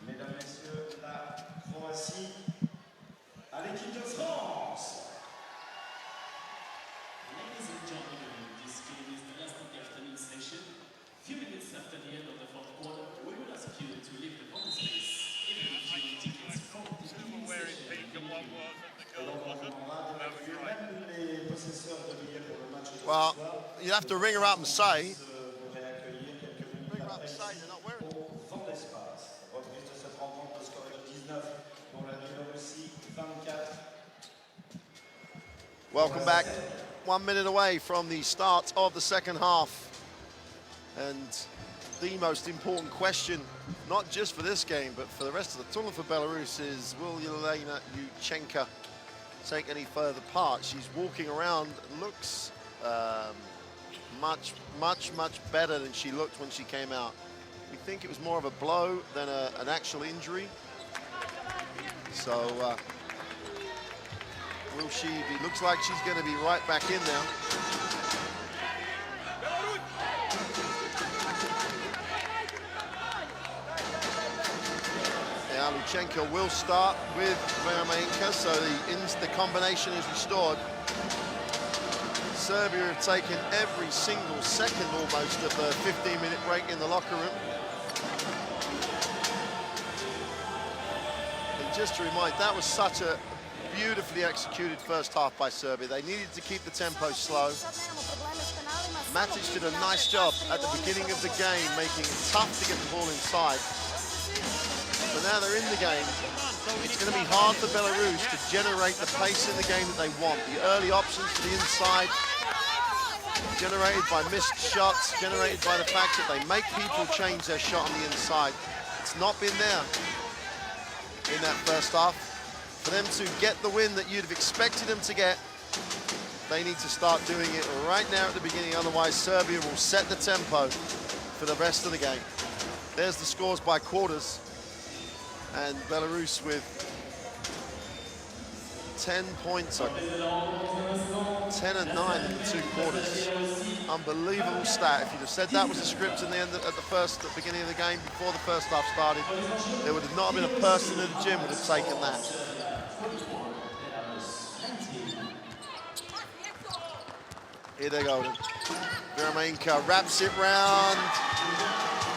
mesdames, messieurs, la Croatie à l'équipe de France. Ladies and gentlemen, this game is the last of the afternoon session. Few minutes after the end of the fourth quarter, we will ask you to leave the ball space. Even if you need tickets for the evening session. Well, you have to ring her up and say. Ring her up and say they're not wearing it. Welcome back. 1 minute away from the start of the second half. And the most important question, not just for this game, but for the rest of the tournament for Belarus is, will Yelena Yuchenko take any further part? She's walking around, looks much better than she looked when she came out. We think it was more of a blow than an actual injury. So will she be, looks like she's going to be right back in now. Yeah, Luchenko will start with Vermeenka, so the combination is restored. Serbia have taken every single second almost of the 15-minute break in the locker room. And just to remind, that was such a beautifully executed first half by Serbia. They needed to keep the tempo slow. Matic did a nice job at the beginning of the game, making it tough to get the ball inside. But now they're in the game. It's going to be hard for Belarus to generate the pace in the game that they want. The early options to the inside, generated by missed shots, generated by the fact that they make people change their shot on the inside. It's not been there in that first half. For them to get the win that you'd have expected them to get, they need to start doing it right now at the beginning, otherwise Serbia will set the tempo for the rest of the game. There's the scores by quarters. And Belarus with 10 points, 10 and 9 in the 2 quarters. Unbelievable stat. If you'd have said that was the script in the end at the beginning of the game, before the first half started, there would have not been a person in the gym would have taken that. Here they go. Vermeenka wraps it round.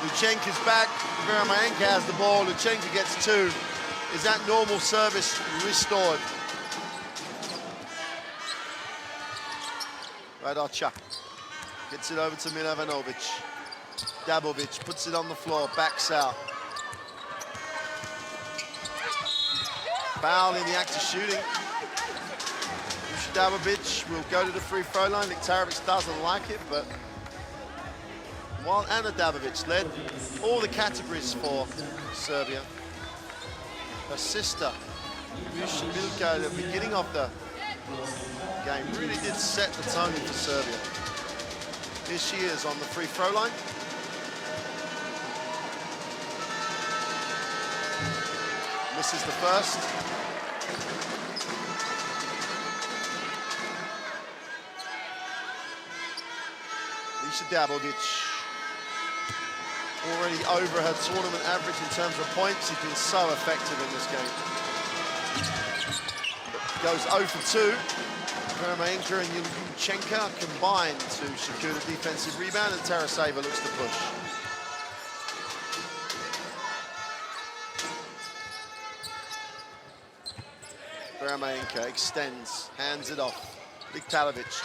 Luchenko's back. Vermeenka has the ball. Luchenko gets 2. Is that normal service restored? Radocha gets it over to Milovanovic. Dabovic puts it on the floor, backs out. Foul in the act of shooting. Dabovic will go to the free throw line. Liktarovic doesn't like it, but while Ana Dabovic led all the categories for Serbia, her sister, Milka, at the beginning of the game, really did set the tone for Serbia. Here she is on the free throw line. Misses the first. Dabovic already over her tournament average in terms of points. She's been so effective in this game. Goes 0 for 2. Vermeenka and Yurchenko combine to secure the defensive rebound, and Taraseva looks to push. Vermeenka extends, hands it off. Liktarovic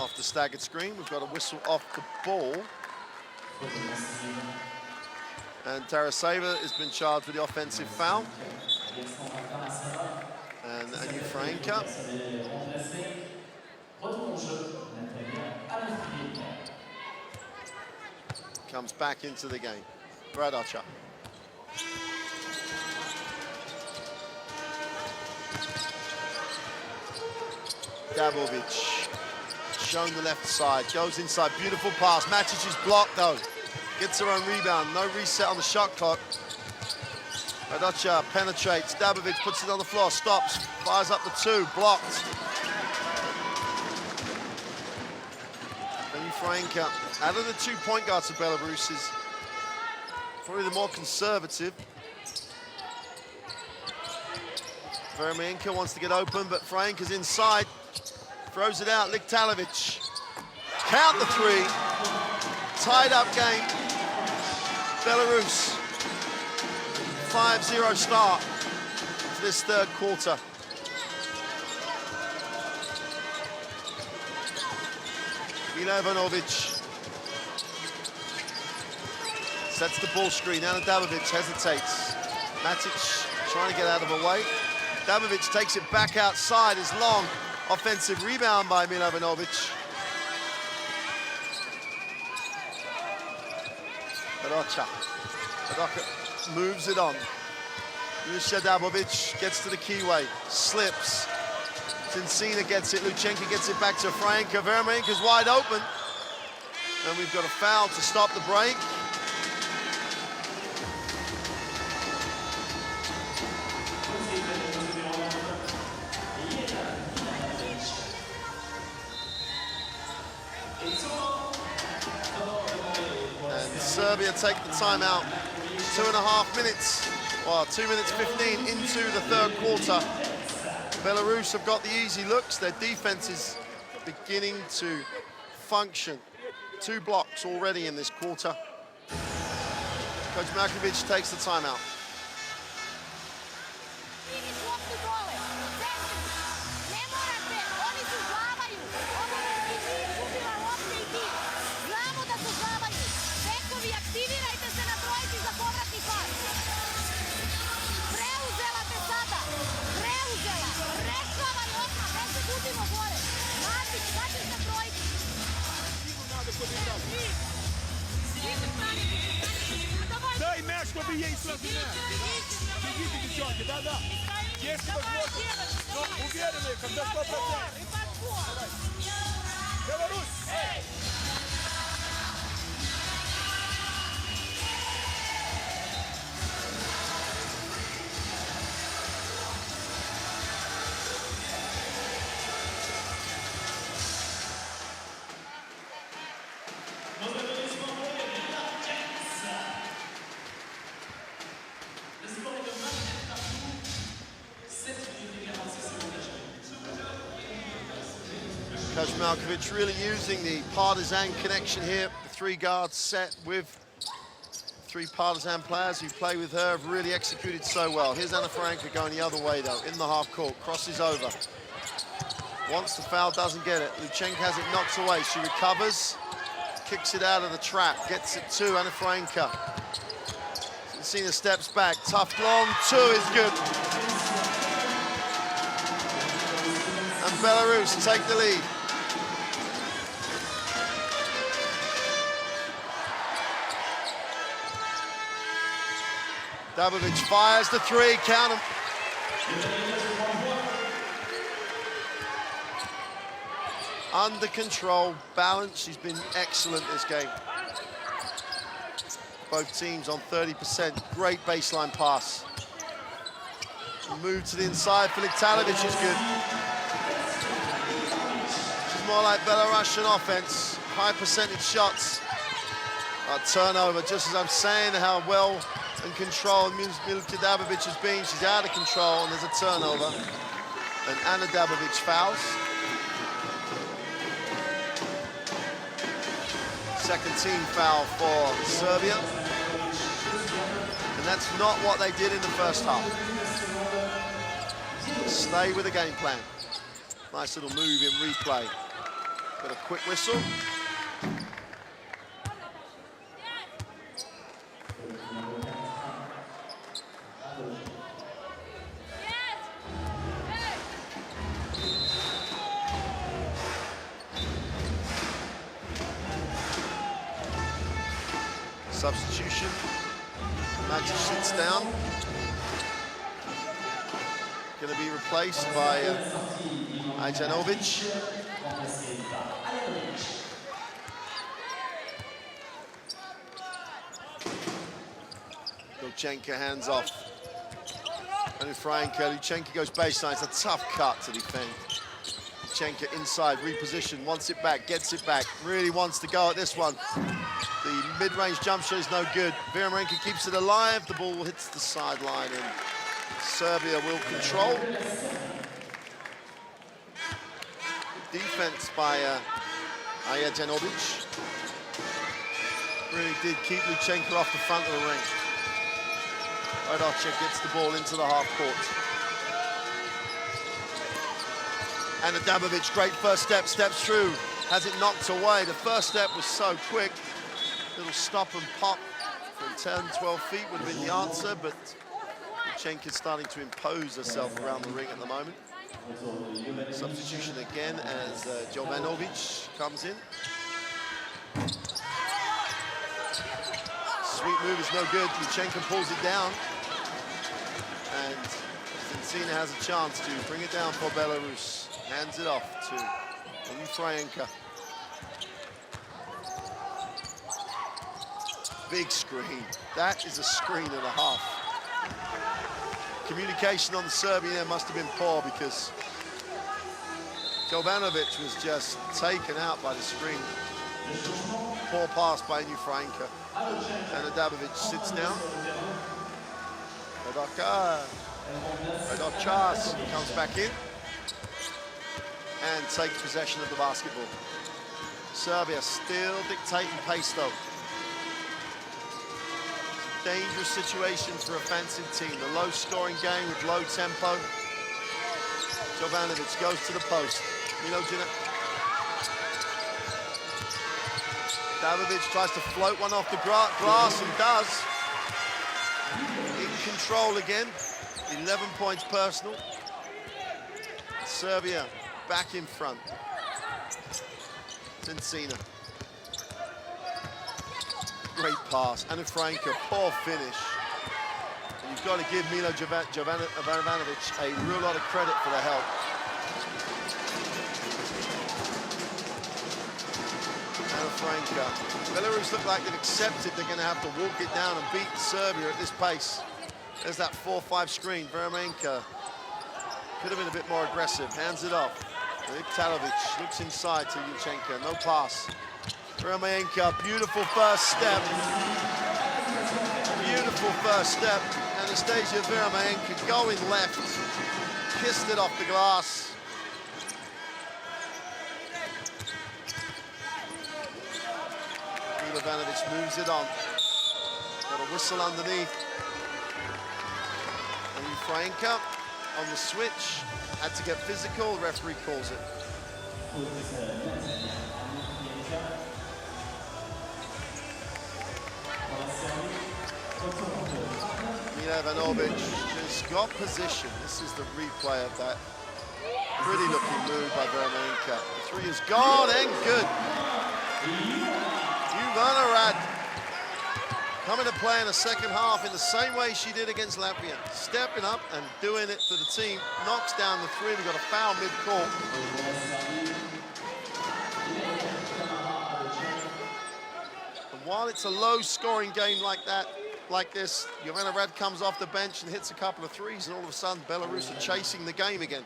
off the staggered screen. We've got a whistle off the ball. And Taraseva has been charged with the offensive foul. And Freenka. Comes back into the game. Radocha. Dabovic. Shown the left side, goes inside, beautiful pass. Matic is blocked though. Gets her own rebound, no reset on the shot clock. Radocha penetrates, Dabovic puts it on the floor, stops, fires up the 2, blocked. And Freenka, out of the 2 point guards of Belarus, is probably the more conservative. Vermeenka wants to get open, but Freenka's inside. Throws it out, Liktarovic. Count the 3. Tied up game. Belarus. 5-0 start to this third quarter. Milovanovic sets the ball screen. Ana Dabovic hesitates. Matic trying to get out of the way. Dabovic takes it back outside, is long. Offensive rebound by Milovanovic. Radocha moves it on. Jusha Dabovic gets to the keyway, slips. Tincina gets it, Luchenko gets it back to Freenka. Vermeenka's wide open. And we've got a foul to stop the break. Serbia take the timeout. 2.5 minutes, well, 2 minutes 15 into the third quarter. Belarus have got the easy looks. Their defense is beginning to function. 2 blocks already in this quarter. Coach Markovic takes the timeout. Дай мяч, чтобы ей сразу мяч. Бегите, девчонки, да-да. Есть возможность, но уверены, когда 100%. Беларусь! Coach Markovic really using the partisan connection here. The 3 guards set with 3 partisan players who play with her have really executed so well. Here's Ana Freenka going the other way though, in the half court, crosses over. Wants the foul, doesn't get it. Luchenko has it knocked away. She recovers, kicks it out of the trap, gets it to Anafranka. Cena steps back, tough long, 2 is good. And Belarus take the lead. Dabovic fires the 3, count 'em. Under control, balance, she's been excellent this game. Both teams on 30%, great baseline pass. Move to the inside, Talovic is good. She's more like Belarusian offense, high percentage shots. A turnover, just as I'm saying how well and controlled Milka Dabovic has been. She's out of control and there's a turnover. And Anna Dabovic fouls. Second team foul for Serbia. And that's not what they did in the first half. Stay with the game plan. Nice little move in replay. Got a quick whistle. Substitution. Magic sits down. Going to be replaced by Ajanovic. Luchenko hands off. Anafranka. Luchenko goes baseline. It's a tough cut to defend. Luchenko inside, reposition, wants it back, gets it back. Really wants to go at this one. The mid-range jump shot is no good. Viermarenko keeps it alive. The ball hits the sideline and Serbia will control. Defense by Ajanovic. Really did keep Luchenko off the front of the ring. Odovchik gets the ball into the half court. And Dabovic, great first step, steps through, has it knocked away. The first step was so quick. Little stop and pop from 10, 12 feet would have been the answer, but Luchenko's starting to impose herself around the ring at the moment. Substitution again as Jovanovic comes in. Sweet move is no good. Luchenko pulls it down. And Zincina has a chance to bring it down for Belarus. Hands it off to Anafranka. Big screen. That is a screen and a half. Communication on the Serbian end must have been poor because Jovanovic was just taken out by the screen. Poor pass by Anafranka. And Dabovic sits down. Odovchik comes back in and takes possession of the basketball. Serbia still dictating pace though. Dangerous situation for a offensive team. A low-scoring game with low tempo. Jovanovic goes to the post. Dabovic tries to float one off the glass and does. In control again. 11 points personal. Serbia back in front. Zincina. Great pass. Anafranka, poor finish. And you've got to give Milo Jovanovic a real lot of credit for the help. Anafranka. Belarus look like they've accepted they're going to have to walk it down and beat Serbia at this pace. There's that 4-5 screen. Viermarenko could have been a bit more aggressive. Hands it off. Talovic looks inside to Luchenko. No pass. Viermarenko, beautiful first step. Beautiful first step. Anastasia Viermarenko going left. Kissed it off the glass. Milovanovic moves it on. Got a whistle underneath. Anafranka on the switch, had to get physical, the referee calls it. Milevanovic just got position. This is the replay of that pretty looking move by Vermeenka. The three is gone and good. Ivana Rad coming to play in the second half in the same way she did against Latvia. Stepping up and doing it for the team. Knocks down the three. We got a foul mid-court. And while it's a low-scoring game like this, Ivana Rad comes off the bench and hits a couple of threes, and all of a sudden Belarus are chasing the game again.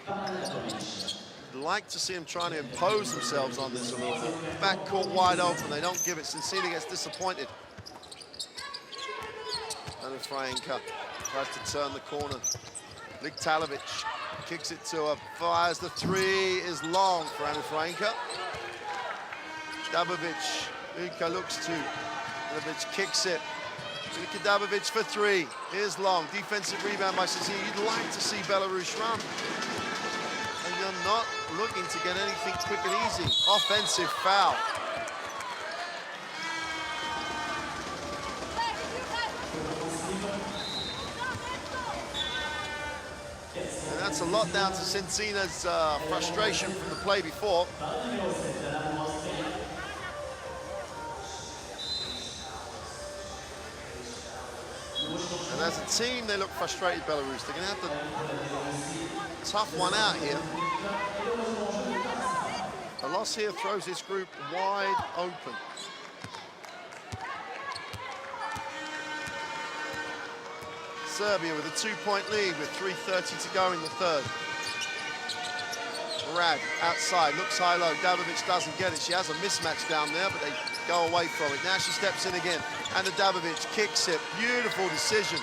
I'd like to see them trying to impose themselves on this a little bit. Backcourt wide open, they don't give it. Sincili gets disappointed. And Fraenka tries to turn the corner. Liktalovic kicks it to her, fires the three, is long for Anna Fraenka. Dabovic, Uka looks to, Dabovic kicks it. Uka Dabovic for three, is long. Defensive rebound by Sincili. You'd like to see Belarus run. And you're not looking to get anything quick and easy. Offensive foul. And that's a lot down to Cincina's frustration from the play before. And as a team, they look frustrated, Belarus. They're going to have to tough one out here. A loss here throws this group wide open. Serbia with a 2-point lead with 3:30 to go in the third. Rad outside, looks high-low. Dabovic doesn't get it. She has a mismatch down there, but they go away from it. Now she steps in again. And Dabovic kicks it. Beautiful decision.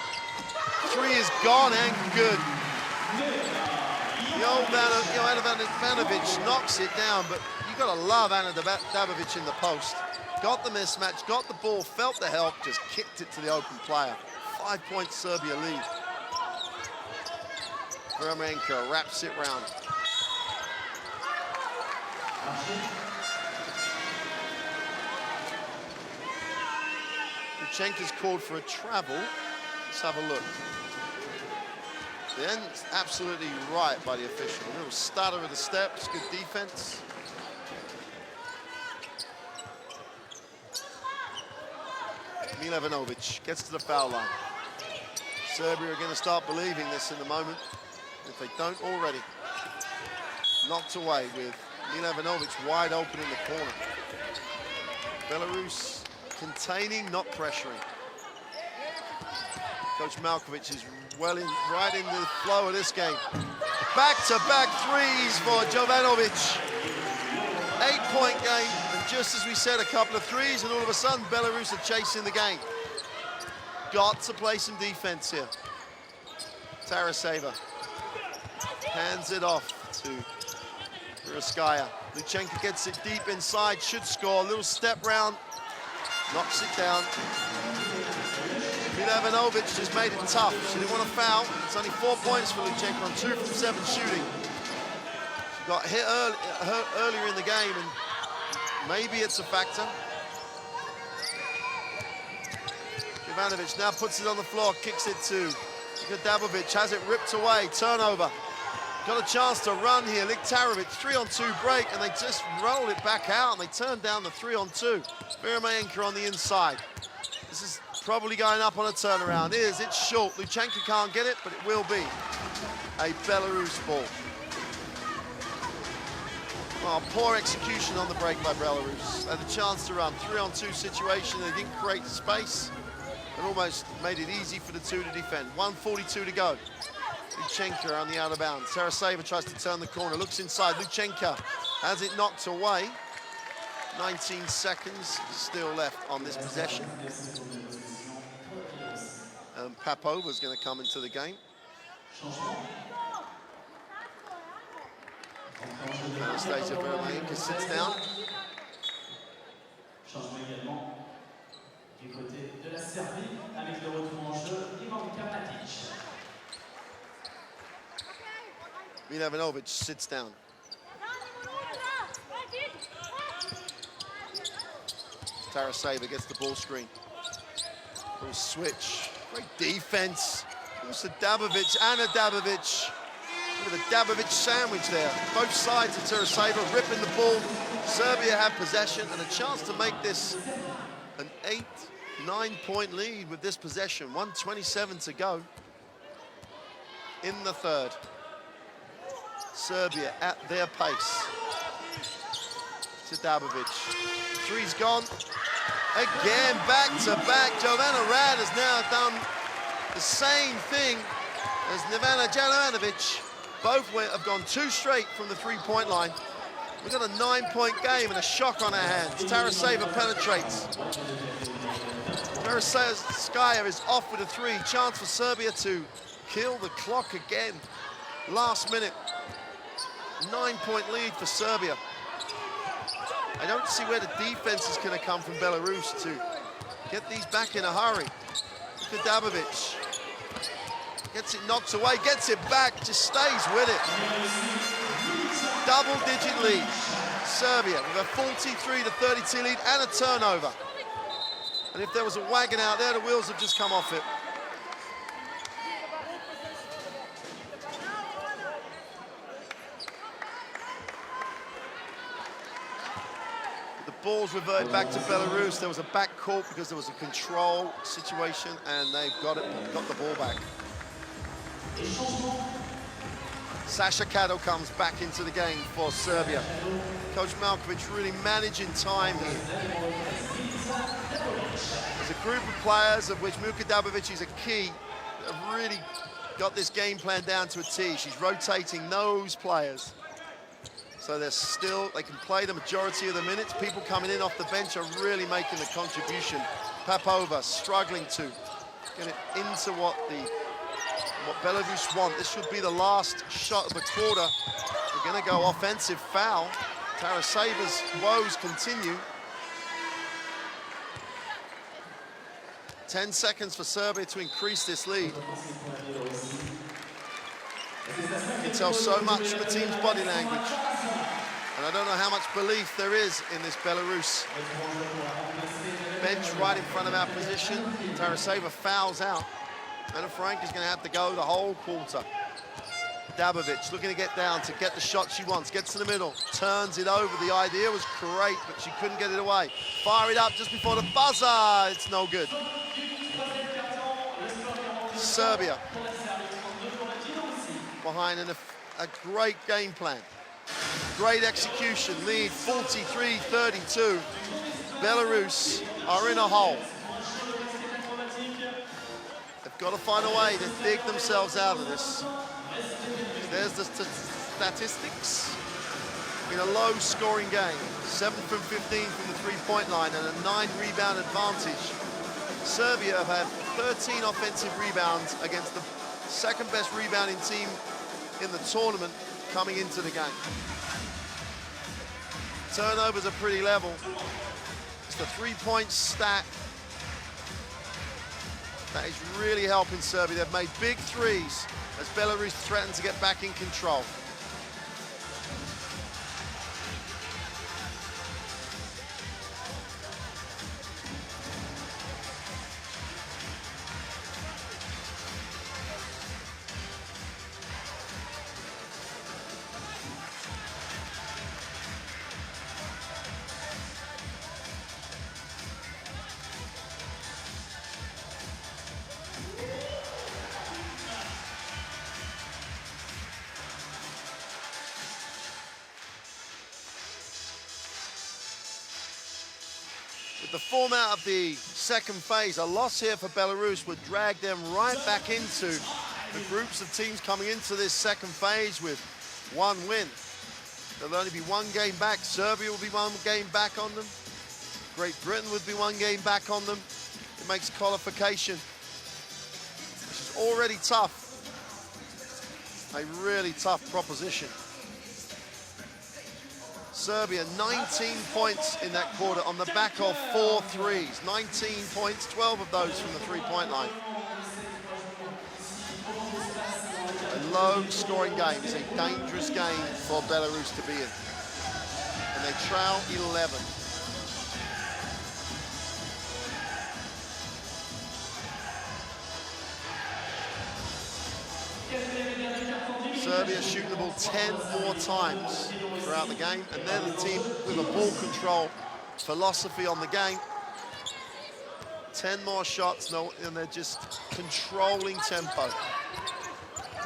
Three is gone and good. The old Anna Ivanovic knocks it down, but you've got to love Anna Dabovic in the post. Got the mismatch, got the ball, felt the help, just kicked it to the open player. 5-point Serbia lead. Vermeenka wraps it round. Luchenko's called for a travel. Let's have a look. The end's absolutely right by the official. A little stutter of the steps, good defense. Milevanovic gets to the foul line. Serbia are going to start believing this in a moment, if they don't already. Knocked away with Milevanovic wide open in the corner. Belarus containing, not pressuring. Coach Malkovic is right in the flow of this game. Back-to-back threes for Jovanovic. 8-point game, and just as we said, a couple of threes, and all of a sudden, Belarus are chasing the game. Got to play some defense here. Taraseva hands it off to Ruskaya. Luchenko gets it deep inside, should score. A little step round, knocks it down. Milevanovic just made it tough. She didn't want to foul. It's only 4 points for Luchenko on 2 from 7 shooting. She got hit earlier in the game, and maybe it's a factor. Ivanovic now puts it on the floor, kicks it to Dabovic, has it ripped away, turnover. Got a chance to run here. Liktarovic, 3-on-2 break, and they just roll it back out, and they turn down the 3-on-2. Vermeenka on the inside. This is probably going up on a turnaround. It's short. Luchenko can't get it, but it will be a Belarus ball. Oh, poor execution on the break by Belarus. Had a chance to run. 3-on-2 situation. They didn't create space. It almost made it easy for the two to defend. 1:42 to go. Luchenko on the out of bounds. Taraseva tries to turn the corner, looks inside. Luchenko has it knocked away. 19 seconds still left on this possession. And Papova's going to come into the game. Anastasia Vermeenka sits down. Changement également du côté de la Serbie avec le retour en jeu d'Ivanka Milovanovic sits down. Taraseva gets the ball screen. Little switch. Great defense. Also Dabovic and Adabovic. Look at the Dabovic sandwich there. Both sides of Taraseva ripping the ball. Serbia have possession and a chance to make this an 8-9 point lead with this possession. 1:27 to go in the third. Serbia at their pace. To Dabovic. Three's gone. Again, back to back. Jovana Rad has now done the same thing as Nevena Jelanovic. Both have gone 2 straight from the 3-point line. We've got a 9-point game and a shock on our hands. Taraseva penetrates. Veroskaya is off with a 3. Chance for Serbia to kill the clock again. Last minute. 9-point lead for Serbia. I don't see where the defense is going to come from Belarus to get these back in a hurry. Look at Dabovic. Gets it knocked away, gets it back, just stays with it. Double-digit lead. Serbia with a 43-32 lead and a turnover. And if there was a wagon out there, the wheels have just come off it. The ball's reverted back to Belarus. There was a back court because there was a control situation, and they've got the ball back. Sasha Kado comes back into the game for Serbia. Coach Malkovic really managing time here. There's a group of players, of which Milka Dabovic is a key, that have really got this game plan down to a T. She's rotating those players. So they can play the majority of the minutes. People coming in off the bench are really making the contribution. Papova struggling to get it into what Belarus want. This should be the last shot of the quarter. We're going to go offensive foul. Taraseva's woes continue. 10 seconds for Serbia to increase this lead. You can tell so much from the team's body language. And I don't know how much belief there is in this Belarus bench right in front of our position. Taraseva fouls out. Anna Frank is going to have to go the whole quarter. Dabovic looking to get down, to get the shot she wants. Gets to the middle, turns it over. The idea was great, but she couldn't get it away. Fire it up just before the buzzer. It's no good. Serbia behind a great game plan. Great execution, lead 43-32. Belarus are in a hole. They've got to find a way to dig themselves out of this. There's the statistics. In a low-scoring game, 7 from 15 from the 3-point line and a 9-rebound advantage. Serbia have had 13 offensive rebounds against the second-best rebounding team in the tournament coming into the game. Turnovers are pretty level. It's the 3-point stat that is really helping Serbia. They've made big threes as Belarus threatens to get back in control. The format of the second phase, a loss here for Belarus would drag them right back into the groups of teams coming into this second phase with 1 win. There'll only be 1 game back. Serbia will be 1 game back on them. Great Britain would be 1 game back on them. It makes qualification, which is already tough. A really tough proposition. Serbia, 19 points in that quarter on the back of 4 threes. 19 points, 12 of those from the 3-point line. A low-scoring game. It's a dangerous game for Belarus to be in. And they trail 11. Serbia shooting the ball 10 more times throughout the game, and they're the team with a ball control philosophy on the game. 10 more shots, and they're just controlling tempo.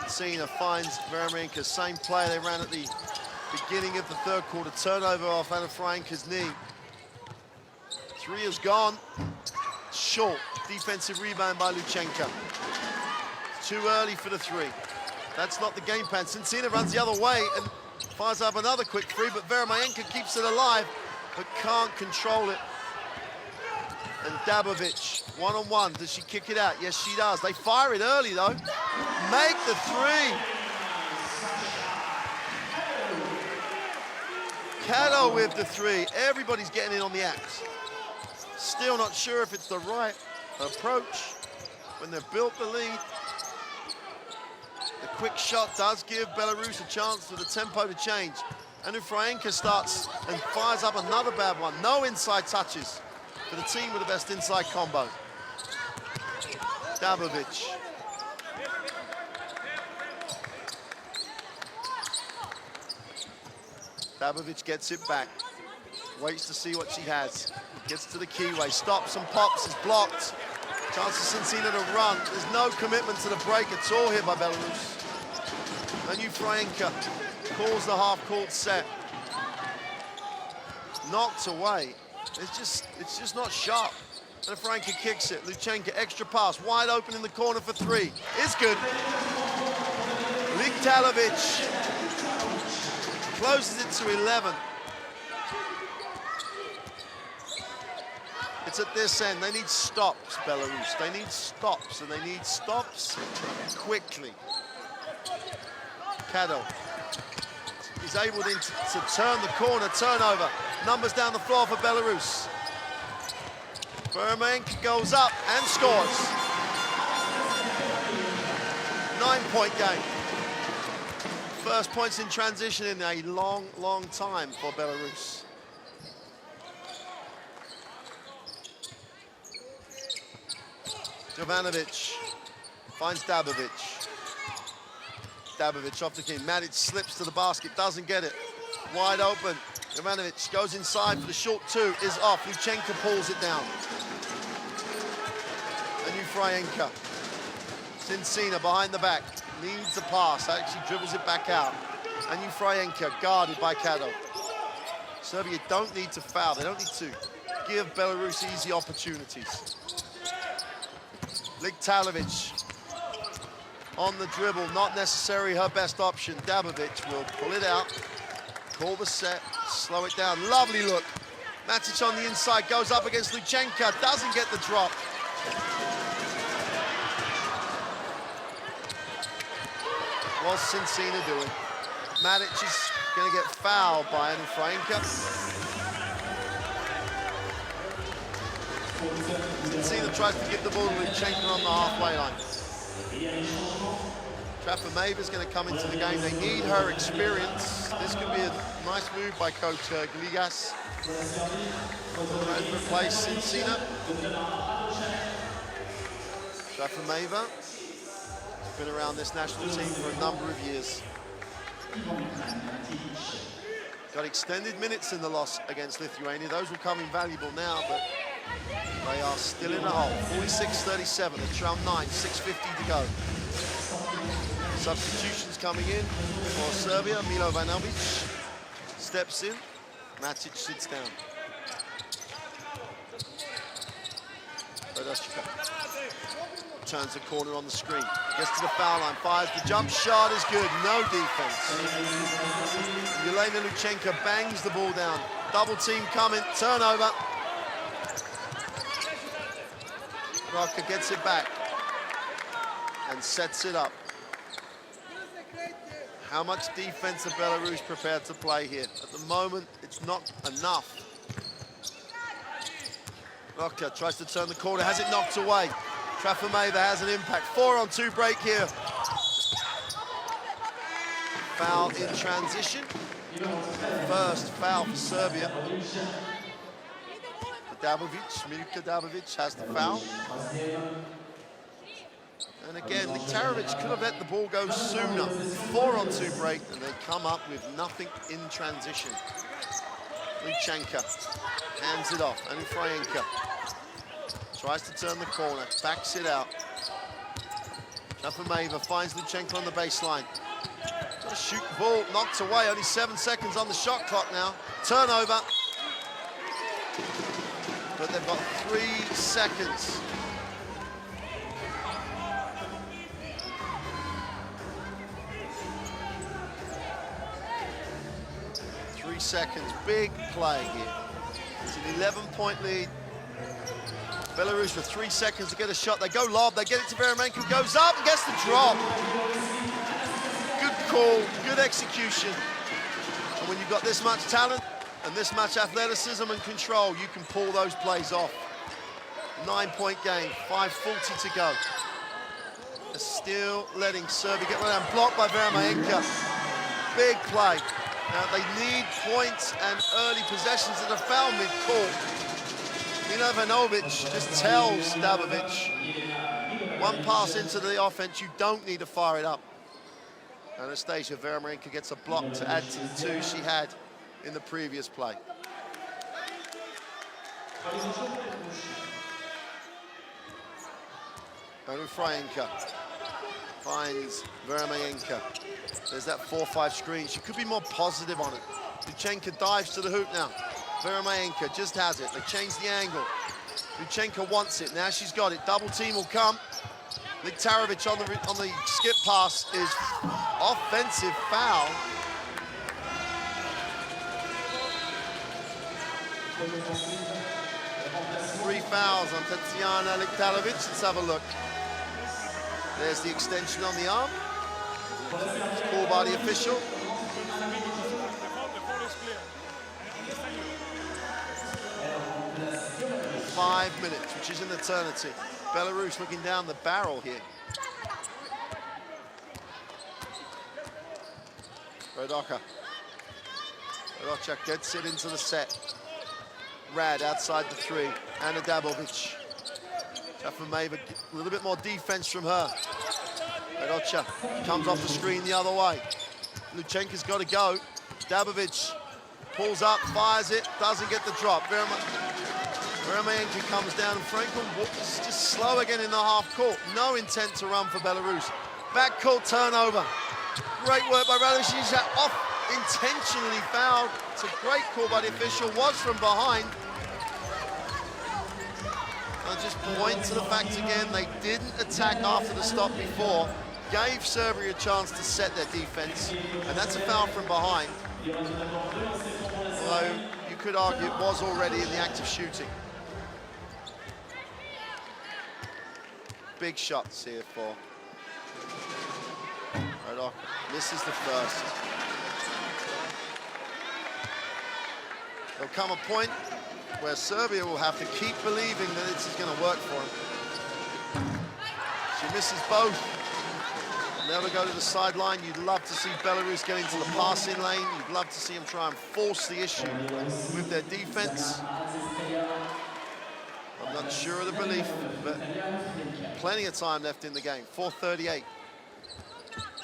Cena finds Veremenka, same play they ran at the beginning of the third quarter. Turnover off Anna Franka's knee. Three is gone. Short. Defensive rebound by Luchenko. Too early for the three. That's not the game plan. Cena runs the other way and fires up another quick three, but Veremenka keeps it alive, but can't control it. And Dabovic, one-on-one, does she kick it out? Yes, she does. They fire it early, though. Make the three. Caddo with the three. Everybody's getting in on the act. Still not sure if it's the right approach when they've built the lead. The quick shot does give Belarus a chance for the tempo to change. Anufraenka starts and fires up another bad one. No inside touches for the team with the best inside combo. Dabovic. Dabovic gets it back. Waits to see what she has. Gets to the keyway, stops and pops, is blocked. Chance for Cena to run. There's no commitment to the break at all here by Belarus. Anufraenka calls the half-court set. Knocked away. It's just not sharp. Anufraenka kicks it. Luchenko, extra pass, wide open in the corner for three. It's good. Liktalovic closes it to 11. It's at this end. They need stops, Belarus. They need stops, and they need stops quickly. Caddo is able to turn the corner, turnover. Numbers down the floor for Belarus. Veremenka goes up and scores. 9-point game. First points in transition in a long, long time for Belarus. Jovanovic finds Dabovic. Dabovic off the key. Matic slips to the basket, doesn't get it. Wide open. Jovanovic goes inside for the short two, is off. Luchenko pulls it down. Anufraenka. Cena behind the back. Needs a pass, actually dribbles it back out. Anufraenka guarded by Caddo. Serbia don't need to foul. They don't need to give Belarus easy opportunities. Liktalovic on the dribble, not necessarily her best option. Dabovic will pull it out, call the set, slow it down. Lovely look. Matic on the inside, goes up against Luchenko, doesn't get the drop. What's Cena doing? Matic is going to get fouled by Anufraenka. Cena tries to give the ball to Luchenko on the halfway line. Traffa is going to come into the game. They need her experience. This could be a nice move by Coach Gligas. Trying to replace Cena. Traffa been around this national team for a number of years. Got extended minutes in the loss against Lithuania. Those will come invaluable now, but they are still in a hole. 46-37, they trail 9, 6:50 to go. Substitutions coming in for Serbia. Milo Vanovic steps in. Matic sits down. Radoschka turns the corner on the screen. Gets to the foul line, fires the jump shot, is good. No defense. Yelena Luchenko bangs the ball down. Double team coming, turnover. Rocker gets it back and sets it up. How much defense are Belarus prepared to play here? At the moment, it's not enough. Rocker tries to turn the corner, has it knocked away. Traffa has an impact. 4-on-2 break here. foul in transition. First foul for Serbia. Milka Dabovic has the foul. And again, Liktarovic could have let the ball go sooner. 4-on-2 break, and they come up with nothing in transition. Luchenko hands it off. Anufrienko tries to turn the corner, backs it out. Shafameva finds Luchenko on the baseline. Got to shoot the ball, knocked away. Only 7 seconds on the shot clock now. Turnover. But they've got 3 seconds. Seconds, big play here. It's an 11-point lead. Belarus with 3 seconds to get a shot. They go lob, they get it to Veremenko, goes up and gets the drop. Good call, good execution. And when you've got this much talent and this much athleticism and control, you can pull those plays off. 9-point game, 5:40 to go. They're still letting Serbia get around, blocked by Veremenko. Big play. Now, they need points and early possessions at a foul mid-court. Milovanovic just tells Dabovic, one pass into the offense, you don't need to fire it up. Anastasia Veremenko gets a block to add to the 2 she had in the previous play. Anufrienko finds Veremenko. There's that 4-5 screen. She could be more positive on it. Luchenko dives to the hoop now. Veremenko just has it. They change the angle. Luchenko wants it. Now she's got it. Double team will come. Liktarovic on the skip pass is offensive foul. Three fouls on Tatiana Liktarovic. Let's have a look. There's the extension on the arm. Called by the official. 5 minutes, which is an eternity. Belarus looking down the barrel here. Rodoka gets it into the set. Rad outside the 3. Anna Dabovic. Shafameva, a little bit more defense from her. Rodoka comes off the screen the other way. Luchenko's got to go. Dabovic pulls up, fires it, doesn't get the drop. Veremenko comes down, and Frankel is just slow again in the half court. No intent to run for Belarus. Backcourt turnover. Great work by Radoshica, off intentionally fouled. It's a great call by the official, was from behind. I'll just point to the fact again, they didn't attack after the stop before. Gave Serbia a chance to set their defense, and that's a foul from behind. Although you could argue it was already in the act of shooting. Big shots here for Rodoka. Misses the first. There'll come a point where Serbia will have to keep believing that this is going to work for them. She misses both. They'll go to the sideline. You'd love to see Belarus get into the passing lane. You'd love to see them try and force the issue with their defense. I'm not sure of the belief, but plenty of time left in the game. 4:38.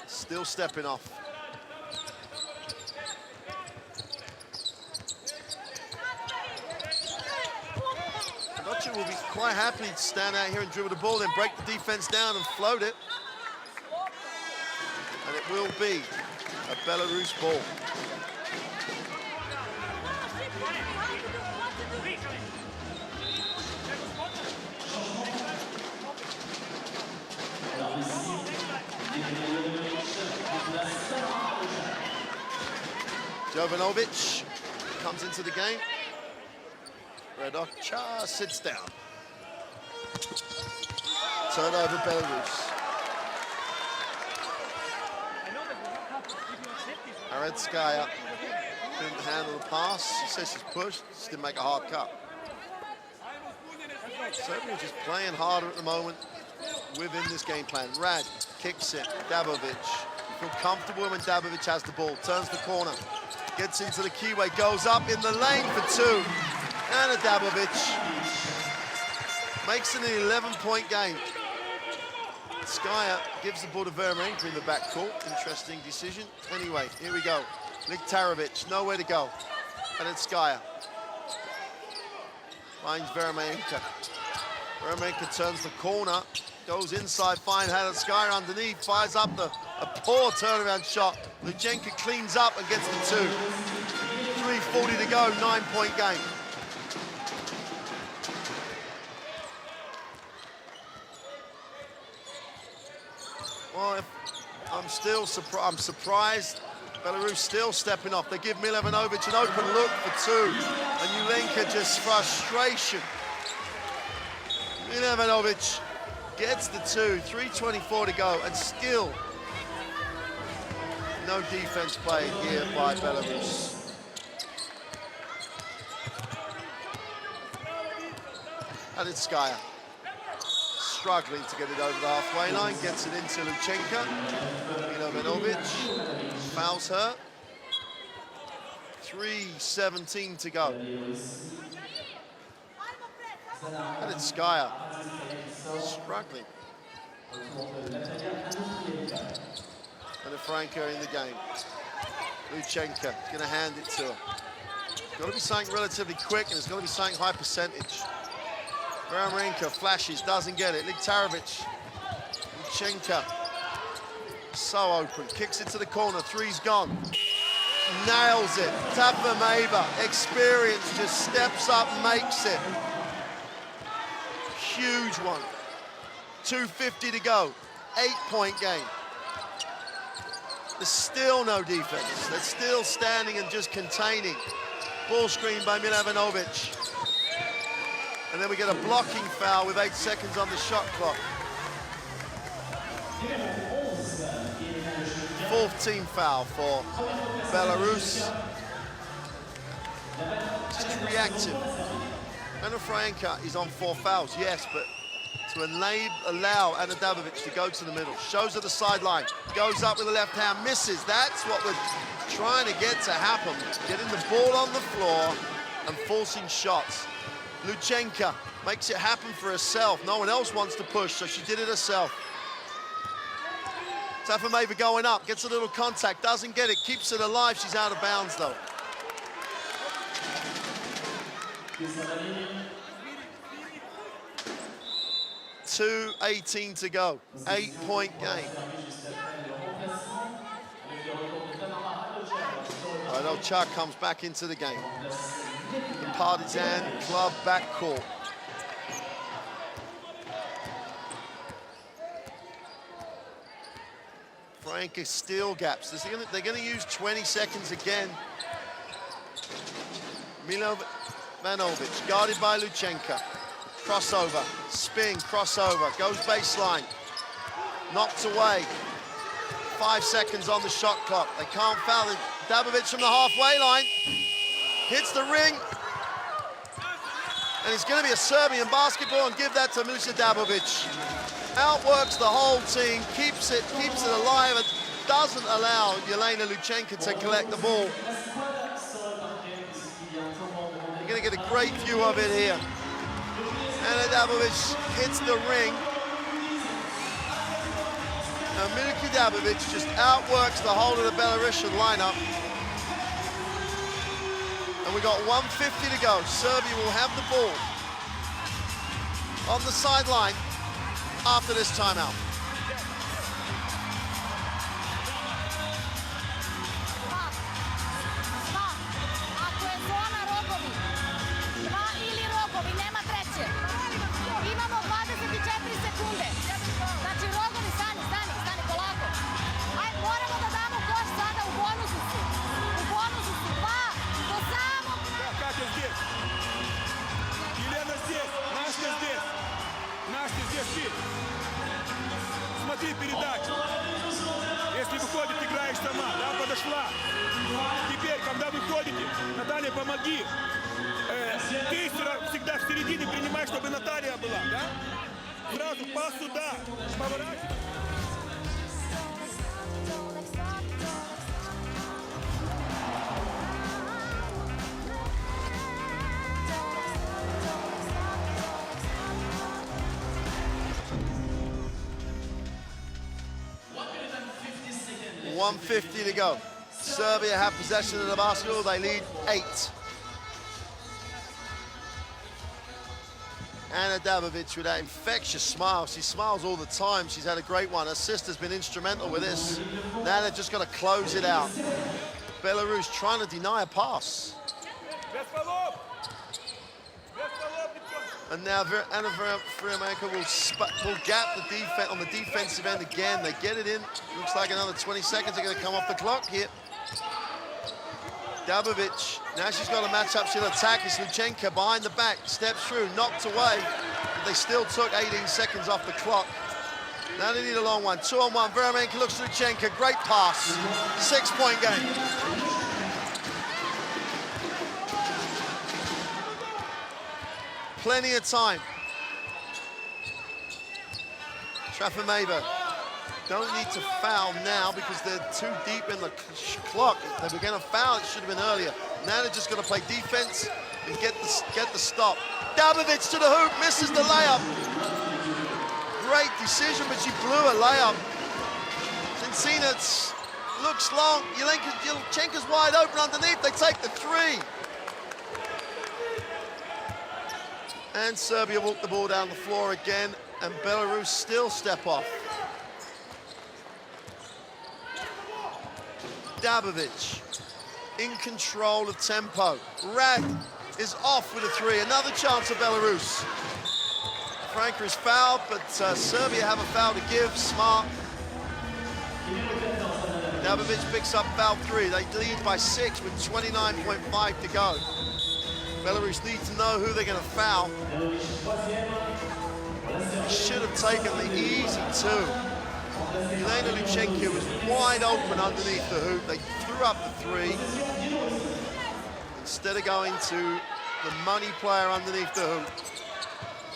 Still stepping off. Gotcha will be quite happy to stand out here and dribble the ball, then break the defense down and float it. And it will be a Belarus ball. Jovanovic comes into the game. Rodoka sits down. Turnover Belarus. Aretskaya couldn't handle the pass. She says she's pushed, just didn't make a hard cut. Serbia just playing harder at the moment within this game plan. Rad kicks it, Dabovic feel comfortable when Dabovic has the ball. Turns the corner, gets into the keyway, goes up in the lane for two. And Dabovic makes it an 11-point game. Skyer gives the ball to Vermenka in the backcourt. Interesting decision. Anyway, here we go. Liktarovic, nowhere to go. And it's Skyer. Finds Vermenka. Vermenka turns the corner, goes inside, fine hand. Skyer underneath, fires up a poor turnaround shot. Luchenko cleans up and gets the two. 3:40 to go, 9-point game. Well, I'm surprised. Belarus still stepping off. They give Milovanovic an open look for two. And Ulenka just frustration. Milovanovic gets the two. 3:24 to go. And still no defense played here by Belarus. And it's Skyer. Struggling to get it over the halfway line, gets it into Luchenko. Milovanovic fouls her. 3:17 to go. And it's Skyer. Struggling. And Franco in the game. Luchenko gonna hand it to her. Got to be something relatively quick, and it's got to be something high percentage. Vermenka flashes, doesn't get it. Liktarovic, Luchenko, so open, kicks it to the corner, three's gone. Nails it, Tapameva, experience, just steps up, makes it. Huge one. 2:50 to go, 8-point game. There's still no defense. They're still standing and just containing. Ball screen by Milovanovic. And then we get a blocking foul with 8 seconds on the shot clock. 4th team foul for Belarus. It's just reactive. Ana Franca is on 4 fouls, yes, but to allow Ana Dabovic to go to the middle, shows at the sideline, goes up with the left hand, misses. That's what we're trying to get to happen. Getting the ball on the floor and forcing shots. Luchenko makes it happen for herself. No one else wants to push, so she did it herself. Tapameva going up, gets a little contact, doesn't get it, keeps it alive. She's out of bounds, though. .2:18 to go, 8-point game. Chak comes back into the game. The Partizan club backcourt. Franca steal gaps. They're going to use 20 seconds again. Milovanovic guarded by Luchenko. Crossover, spin, crossover, goes baseline. Knocked away. 5 seconds on the shot clock. They can't foul it. Dabovic from the halfway line. Hits the ring. And it's going to be a Serbian basketball, and give that to Milica Dabovic. Outworks the whole team, keeps it alive, and doesn't allow Jelena Luchenko to collect the ball. You're going to get a great view of it here. Ana Dabovic hits the ring. And Milica Dabovic just outworks the whole of the Belarusian lineup. And we got 1:50 to go. Serbia will have the ball on the sideline after this timeout. Смотри передачу. Если выходит, играешь сама. Да, подошла. Теперь, когда выходите, Наталья, помоги. Ты всегда в середине принимай, чтобы Наталья была, да? Сразу пас сюда. Поворачивай. 1:50 to go. Serbia have possession of the basketball. They lead 8. Ana Dabovic with that infectious smile. She smiles all the time. She's had a great one. Her sister's been instrumental with this. Now they've just got to close it out. Belarus trying to deny a pass. And now Anna Vramenko will gap the defense on the defensive end again. They get it in. Looks like another 20 seconds are going to come off the clock here. Dabovic, now she's got a matchup. She'll attack. It's Luchenko behind the back, steps through, knocked away. But they still took 18 seconds off the clock. Now they need a long one. 2-on-1. Vramenko looks at Luchenko. Great pass. 6-point game. Plenty of time. Trafimeva don't need to foul now because they're too deep in the clock. If they were going to foul, it should have been earlier. Now they're just going to play defense and get the stop. Dabovic to the hoop, misses the layup. Great decision, but she blew a layup. Cincina looks long. Yelchenko's wide open underneath. They take the 3. And Serbia walk the ball down the floor again, and Belarus still step off. Dabovic in control of tempo. Rad is off with a 3. Another chance of Belarus. Franca is fouled, but Serbia have a foul to give. Smart. Dabovic picks up foul 3. They lead by 6 with 29.5 to go. Belarus need to know who they're going to foul. Should have taken the easy 2. Elena Luchenko was wide open underneath the hoop. They threw up the 3 instead of going to the money player underneath the hoop.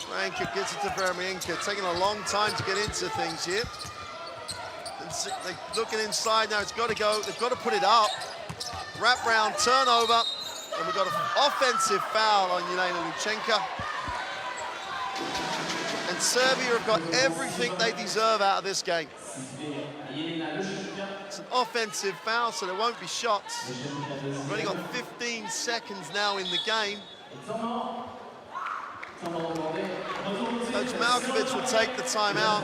Franca gets it to Vramenko, taking a long time to get into things here. And they're looking inside now. It's got to go. They've got to put it up. Wrap round, turnover, and we've got an offensive foul on Elena Luchenko. And Serbia have got everything they deserve out of this game. It's an offensive foul, so there won't be shots. We've only got 15 seconds now in the game. Coach Malkovich will take the timeout.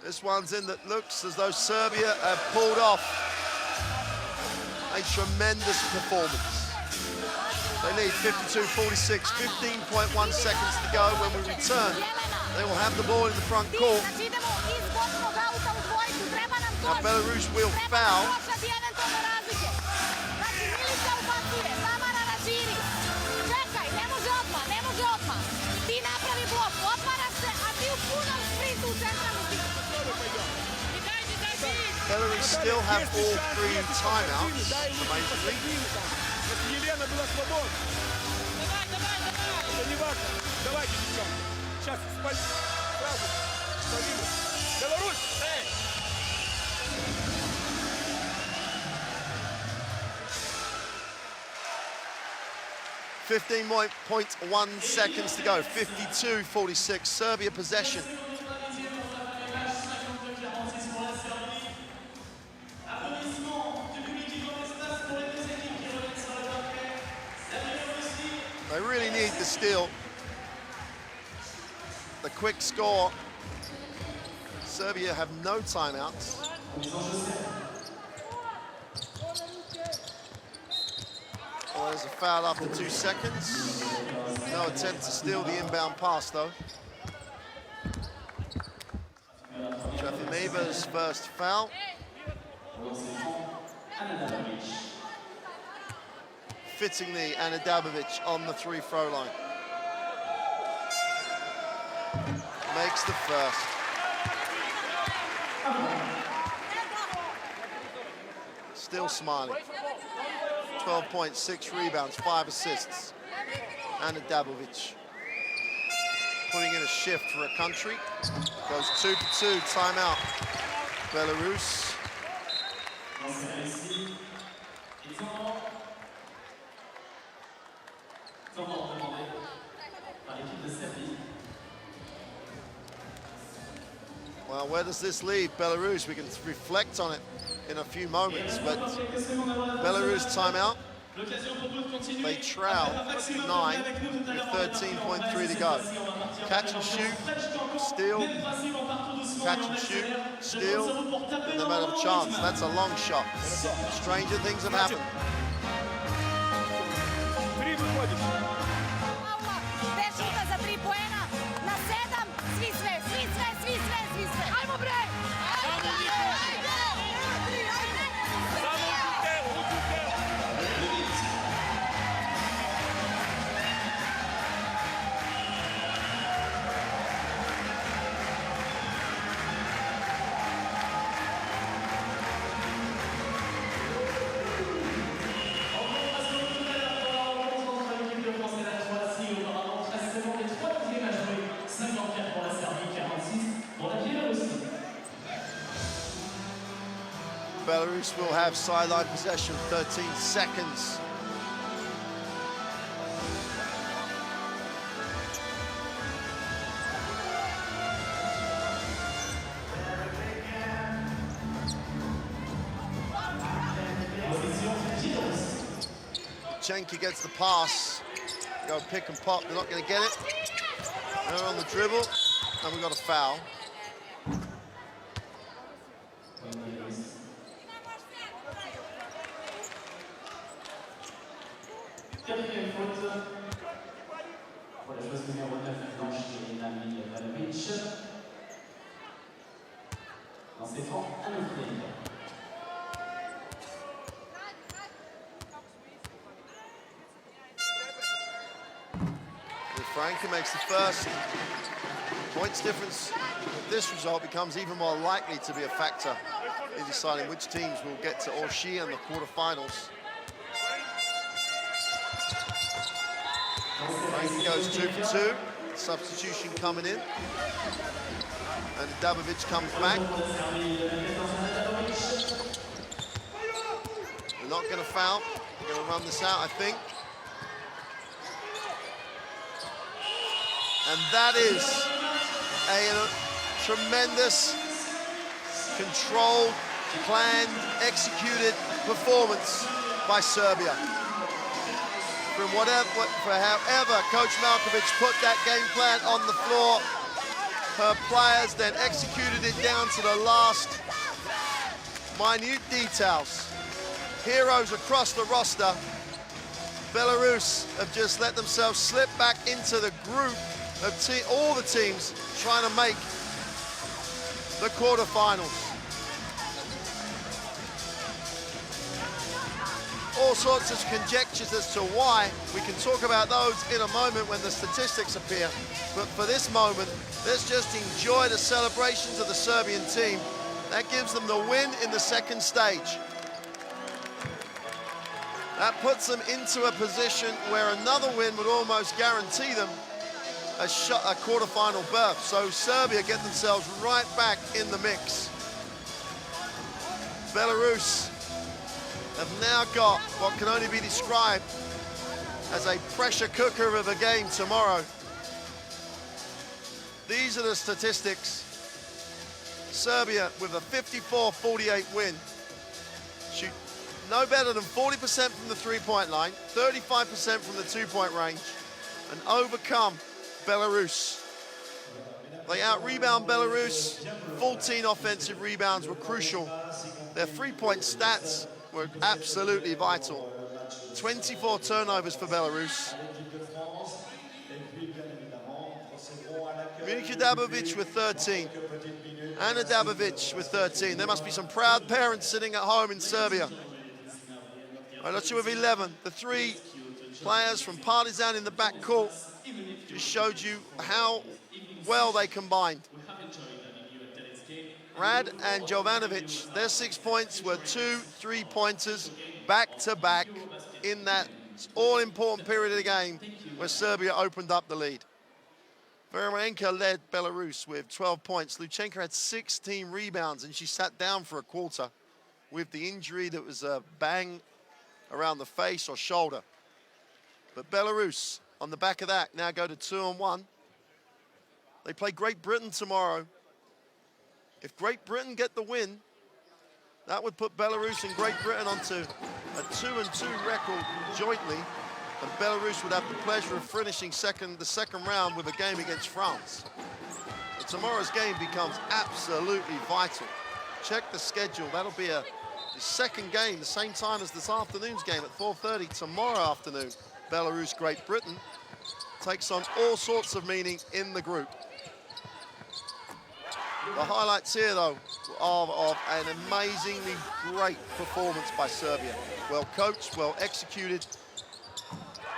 This one's in that looks as though Serbia have pulled off a tremendous performance. They lead 52-46, 15.1 seconds to go. When we return, they will have the ball in the front court. Now Belarus will foul. Belarus still have all 3 timeouts, amazingly. .1 seconds to go, 52-46, Serbia possession. They really need the steal. The quick score. Serbia have no timeouts. Oh, there's a foul after 2 seconds. No attempt to steal the inbound pass, though. Trafimeva's first foul. Fittingly, Ana Dabovic on the 3-throw line. Makes the first. Still smiling. 12 points, 6 rebounds, 5 assists. Ana Dabovic putting in a shift for a country. Goes 2 for 2, timeout. Belarus. temps mort demandé par l'équipe de Serbie. Well, where does this leave Belarus? We can reflect on it in a few moments, but Belarus timeout. They trail 9 with 13.3 to go. Catch and shoot, steal, catch and shoot, steal, and they might have a chance. That's a long shot. Stranger things have happened. Три выходишь. Bez šuta za 3 poena, na 7, svi sve. Ajmo bre! Belarus will have sideline possession, 13 seconds. Chenki gets the pass. Go pick and pop, they're not going to get it. They're on the dribble, and we've got a foul. Quatrième faute pour la joueuse numéro 9, Blanche Nami Valovic. Dans ses francs, à l'ouvrir. Frankie makes the first. Points difference with this result becomes even more likely to be a factor in deciding which teams will get to Orshi and the quarterfinals. Frankie goes 2 for 2. Substitution coming in. And Dabovic comes back. They're not going to foul. They're going to run this out, I think. And that is a tremendous, controlled, planned, executed performance by Serbia. For however Coach Malkovic put that game plan on the floor, her players then executed it down to the last minute details. Heroes across the roster. Belarus have just let themselves slip back into the group of all the teams trying to make the quarterfinals. All sorts of conjectures as to why. We can talk about those in a moment when the statistics appear. But for this moment, let's just enjoy the celebrations of the Serbian team. That gives them the win in the second stage. That puts them into a position where another win would almost guarantee them a quarterfinal berth. So Serbia get themselves right back in the mix. Belarus have now got what can only be described as a pressure cooker of a game tomorrow. These are the statistics. Serbia with a 54-48 win. Shoot no better than 40% from the three-point line, 35% from the two-point range, and overcome Belarus. They out-rebound Belarus. 14 offensive rebounds were crucial. Their three-point stats were absolutely vital. 24 turnovers for Belarus. Minika Dabovic with 13. Anna Dabovic with 13. There must be some proud parents sitting at home in Serbia. Olochi with 11. The three players from Partizan in the backcourt just showed you how well they combined. Rad and Jovanovic, their 6 points were 2 3-pointers back-to-back in that all-important period of the game where Serbia opened up the lead. Veromenka led Belarus with 12 points. Luchenko had 16 rebounds and she sat down for a quarter with the injury that was a bang around the face or shoulder. But Belarus on the back of that, now go to 2-1. They play Great Britain tomorrow. If Great Britain get the win, that would put Belarus and Great Britain onto a 2-2 record jointly, and Belarus would have the pleasure of finishing the second round with a game against France. But tomorrow's game becomes absolutely vital. Check the schedule. That'll be the second game, the same time as this afternoon's game at 4:30 tomorrow afternoon. Belarus, Great Britain takes on all sorts of meaning in the group. The highlights here, though, are of an amazingly great performance by Serbia. Well coached, well executed,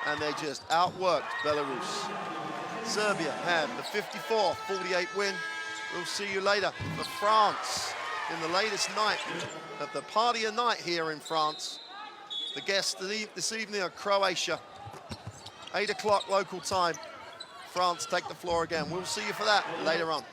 and they just outworked Belarus. Serbia had the 54-48 win. We'll see you later for France in the latest night of the party of night here in France. The guests this evening are Croatia. 8 o'clock local time. France take the floor again. We'll see you for that later on.